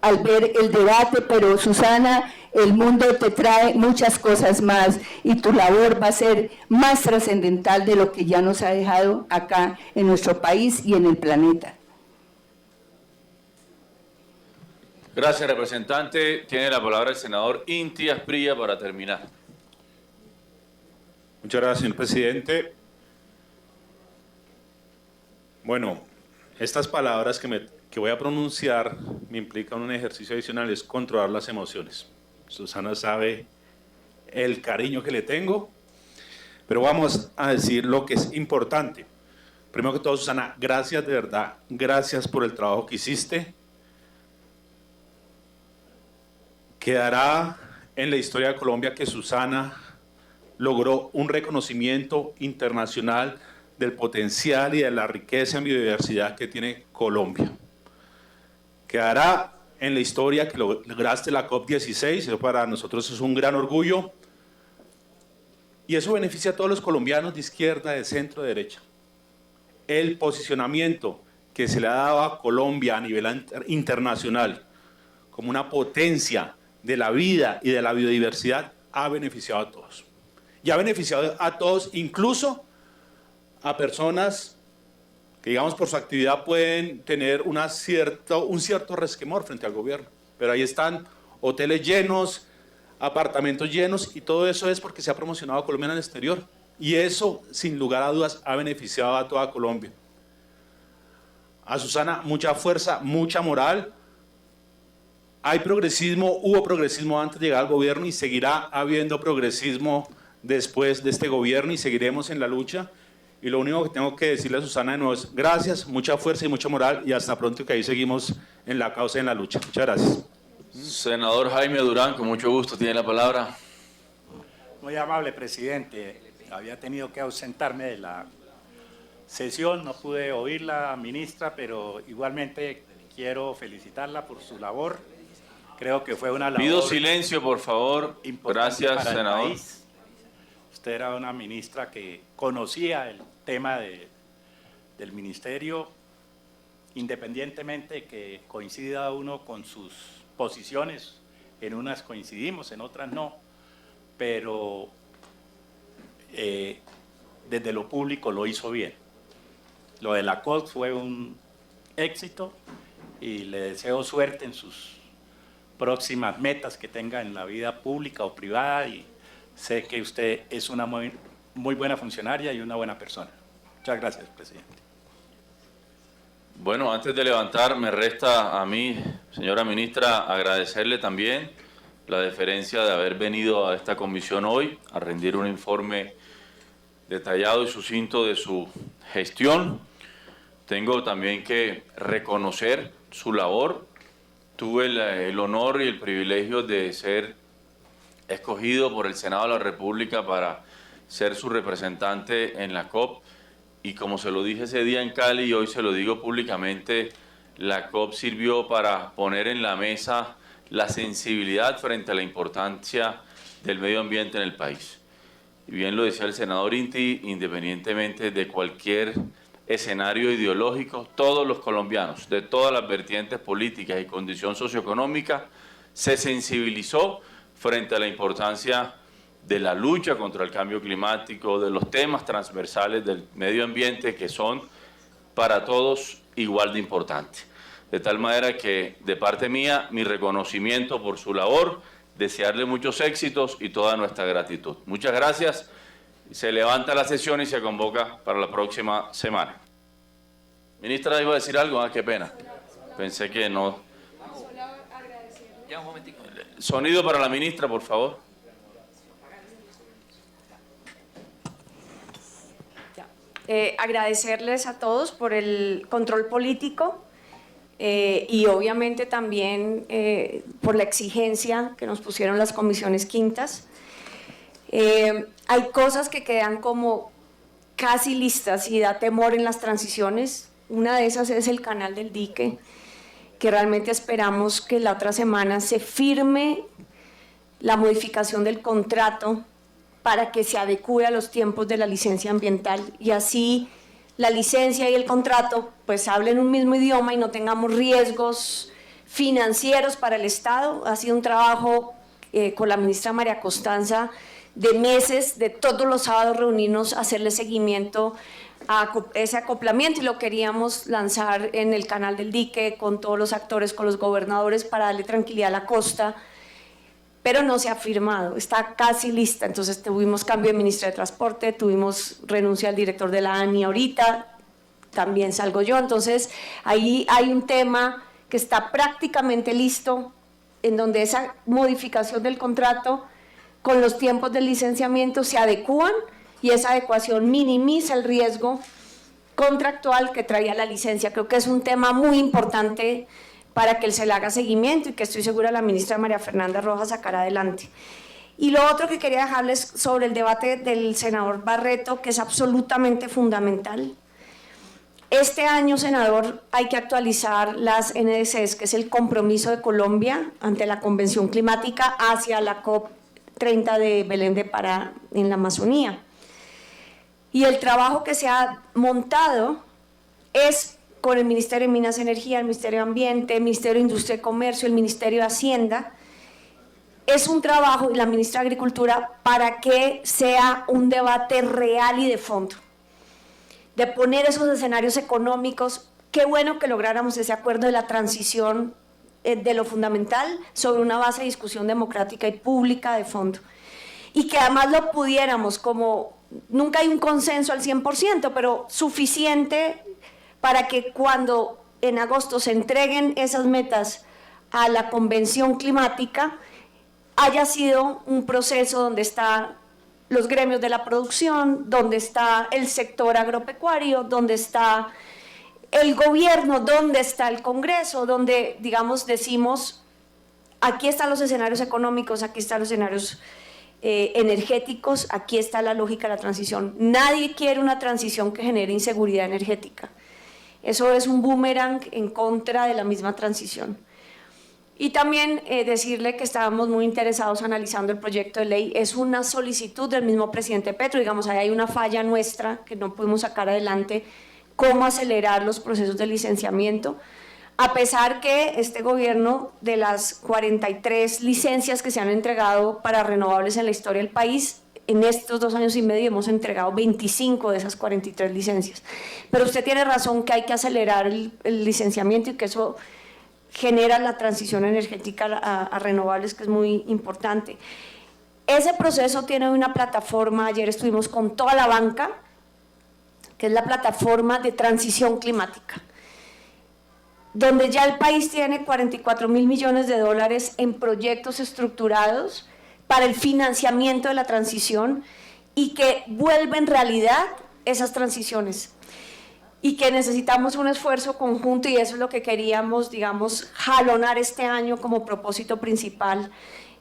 al ver el debate, pero Susana, el mundo te trae muchas cosas más y tu labor va a ser más trascendental de lo que ya nos ha dejado acá en nuestro país y en el planeta. Gracias, representante. Tiene la palabra el senador Inti Asprilla para terminar. Muchas gracias, señor presidente. Bueno, estas palabras que voy a pronunciar me implican un ejercicio adicional, es controlar las emociones. Susana sabe el cariño que le tengo, pero vamos a decir lo que es importante. Primero que todo, Susana, gracias de verdad, gracias por el trabajo que hiciste. Quedará en la historia de Colombia que Susana logró un reconocimiento internacional del potencial y de la riqueza en biodiversidad que tiene Colombia. Quedará en la historia que lograste la COP16, eso para nosotros es un gran orgullo, y eso beneficia a todos los colombianos de izquierda, de centro, de derecha. El posicionamiento que se le ha dado a Colombia a nivel internacional como una potencia de la vida y de la biodiversidad ha beneficiado a todos. Y ha beneficiado a todos, incluso a personas que, digamos, por su actividad pueden tener un cierto resquemor frente al gobierno. Pero ahí están hoteles llenos, apartamentos llenos, y todo eso es porque se ha promocionado a Colombia en el exterior. Y eso, sin lugar a dudas, ha beneficiado a toda Colombia. A Susana, mucha fuerza, mucha moral. Hay progresismo, hubo progresismo antes de llegar al gobierno y seguirá habiendo progresismo después de este gobierno y seguiremos en la lucha. Y lo único que tengo que decirle a Susana de nuevo es gracias, mucha fuerza y mucha moral, y hasta pronto, que ahí seguimos en la causa y en la lucha. Muchas gracias. Senador Jaime Durán, con mucho gusto, tiene la palabra. Muy amable, presidente. Había tenido que ausentarme de la sesión, no pude oír la ministra, pero igualmente quiero felicitarla por su labor. Creo que fue una labor... Pido silencio, por favor. Gracias, para el senador. país. Usted era una ministra que conocía el tema del ministerio independientemente de que coincida uno con sus posiciones, en unas coincidimos, en otras no, pero desde lo público lo hizo bien. Lo de la COP fue un éxito y le deseo suerte en sus próximas metas que tenga en la vida pública o privada, y sé que usted es una muy buena funcionaria y una buena persona. Muchas gracias, presidente. Bueno, antes de levantar, me resta a mí, señora ministra, agradecerle también la deferencia de haber venido a esta comisión hoy a rendir un informe detallado y sucinto de su gestión. Tengo también que reconocer su labor. Tuve el honor y el privilegio de ser escogido por el Senado de la República para ser su representante en la COP, y como se lo dije ese día en Cali y hoy se lo digo públicamente, la COP sirvió para poner en la mesa la sensibilidad frente a la importancia del medio ambiente en el país. Y bien lo decía el senador Inti, independientemente de cualquier escenario ideológico, todos los colombianos, de todas las vertientes políticas y condición socioeconómica, se sensibilizó frente a la importancia de la lucha contra el cambio climático, de los temas transversales del medio ambiente que son para todos igual de importantes. De tal manera que, de parte mía, mi reconocimiento por su labor, desearle muchos éxitos y toda nuestra gratitud. Muchas gracias. Se levanta la sesión y se convoca para la próxima semana. Ministra, ¿iba a decir algo? Ah, qué pena. Pensé que no. Ya, un momentico. Sonido para la ministra, por favor. Agradecerles a todos por el control político y obviamente también por la exigencia que nos pusieron las comisiones quintas. Hay cosas que quedan como casi listas y da temor en las transiciones. Una de esas es el canal del dique, que realmente esperamos que la otra semana se firme la modificación del contrato para que se adecue a los tiempos de la licencia ambiental y así la licencia y el contrato pues hablen un mismo idioma y no tengamos riesgos financieros para el Estado. Ha sido un trabajo con la ministra María Costanza de meses, de todos los sábados reunirnos, hacerle seguimiento a ese acoplamiento, y lo queríamos lanzar en el canal del dique con todos los actores, con los gobernadores, para darle tranquilidad a la costa, pero no se ha firmado, está casi lista. Entonces tuvimos cambio de ministra de Transporte, tuvimos renuncia al director de la ANI ahorita, también salgo yo, entonces ahí hay un tema que está prácticamente listo, en donde esa modificación del contrato con los tiempos del licenciamiento se adecúan y esa adecuación minimiza el riesgo contractual que traía la licencia. Creo que es un tema muy importante para que se le haga seguimiento y que estoy segura la ministra María Fernanda Rojas sacará adelante. Y lo otro que quería dejarles sobre el debate del senador Barreto, que es absolutamente fundamental. Este año, senador, hay que actualizar las NDCs, que es el compromiso de Colombia ante la Convención Climática hacia la COP30 de Belén de Pará en la Amazonía. Y el trabajo que se ha montado es con el Ministerio de Minas y Energía, el Ministerio de Ambiente, el Ministerio de Industria y Comercio, el Ministerio de Hacienda. Es un trabajo, y la ministra de Agricultura, para que sea un debate real y de fondo, de poner esos escenarios económicos. Qué bueno que lográramos ese acuerdo de la transición de lo fundamental sobre una base de discusión democrática y pública de fondo. Y que además lo pudiéramos, como nunca hay un consenso al 100%, pero suficiente para que cuando en agosto se entreguen esas metas a la Convención Climática, haya sido un proceso donde están los gremios de la producción, donde está el sector agropecuario, donde está el gobierno, donde está el Congreso, donde, digamos, decimos, aquí están los escenarios económicos, aquí están los escenarios energéticos, aquí está la lógica de la transición. Nadie quiere una transición que genere inseguridad energética. Eso es un boomerang en contra de la misma transición. Y también decirle que estábamos muy interesados analizando el proyecto de ley. Es una solicitud del mismo presidente Petro, digamos, ahí hay una falla nuestra que no pudimos sacar adelante cómo acelerar los procesos de licenciamiento, a pesar que este gobierno, de las 43 licencias que se han entregado para renovables en la historia del país, en estos 2 años y medio hemos entregado 25 de esas 43 licencias. Pero usted tiene razón que hay que acelerar el licenciamiento y que eso genera la transición energética a renovables, que es muy importante. Ese proceso tiene una plataforma, ayer estuvimos con toda la banca, que es la plataforma de transición climática, donde ya el país tiene 44.000 millones de dólares en proyectos estructurados para el financiamiento de la transición y que vuelven realidad esas transiciones. Y que necesitamos un esfuerzo conjunto y eso es lo que queríamos, digamos, jalonar este año como propósito principal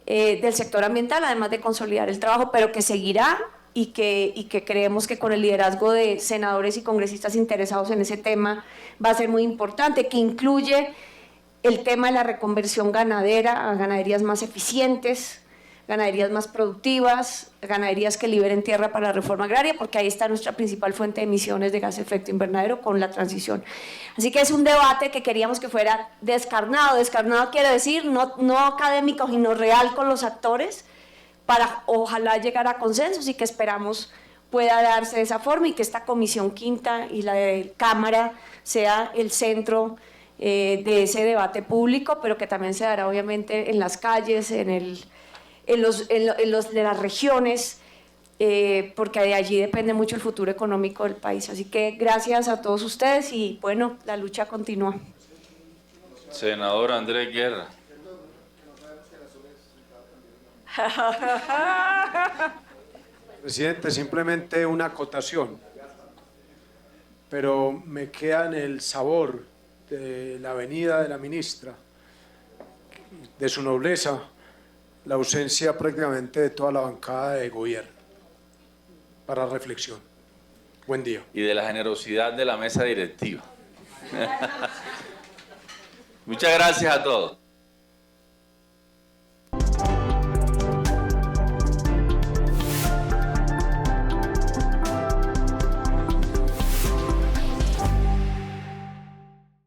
del sector ambiental, además de consolidar el trabajo, pero que seguirá y que creemos que con el liderazgo de senadores y congresistas interesados en ese tema va a ser muy importante, que incluye el tema de la reconversión ganadera a ganaderías más eficientes, ganaderías más productivas, ganaderías que liberen tierra para la reforma agraria, porque ahí está nuestra principal fuente de emisiones de gas de efecto invernadero con la transición. Así que es un debate que queríamos que fuera descarnado. Descarnado quiere decir no académico, sino real con los actores, para ojalá llegar a consensos y que esperamos pueda darse de esa forma y que esta comisión quinta y la de Cámara sea el centro de ese debate público, pero que también se dará obviamente en las calles, en de las regiones, porque de allí depende mucho el futuro económico del país. Así que gracias a todos ustedes y bueno, la lucha continúa. Senador Andrés Guerra. Presidente, simplemente una acotación, pero me queda en el sabor de la venida de la ministra, de su nobleza, la ausencia prácticamente de toda la bancada de gobierno. Para reflexión. Buen día. Y de la generosidad de la mesa directiva. Muchas gracias a todos.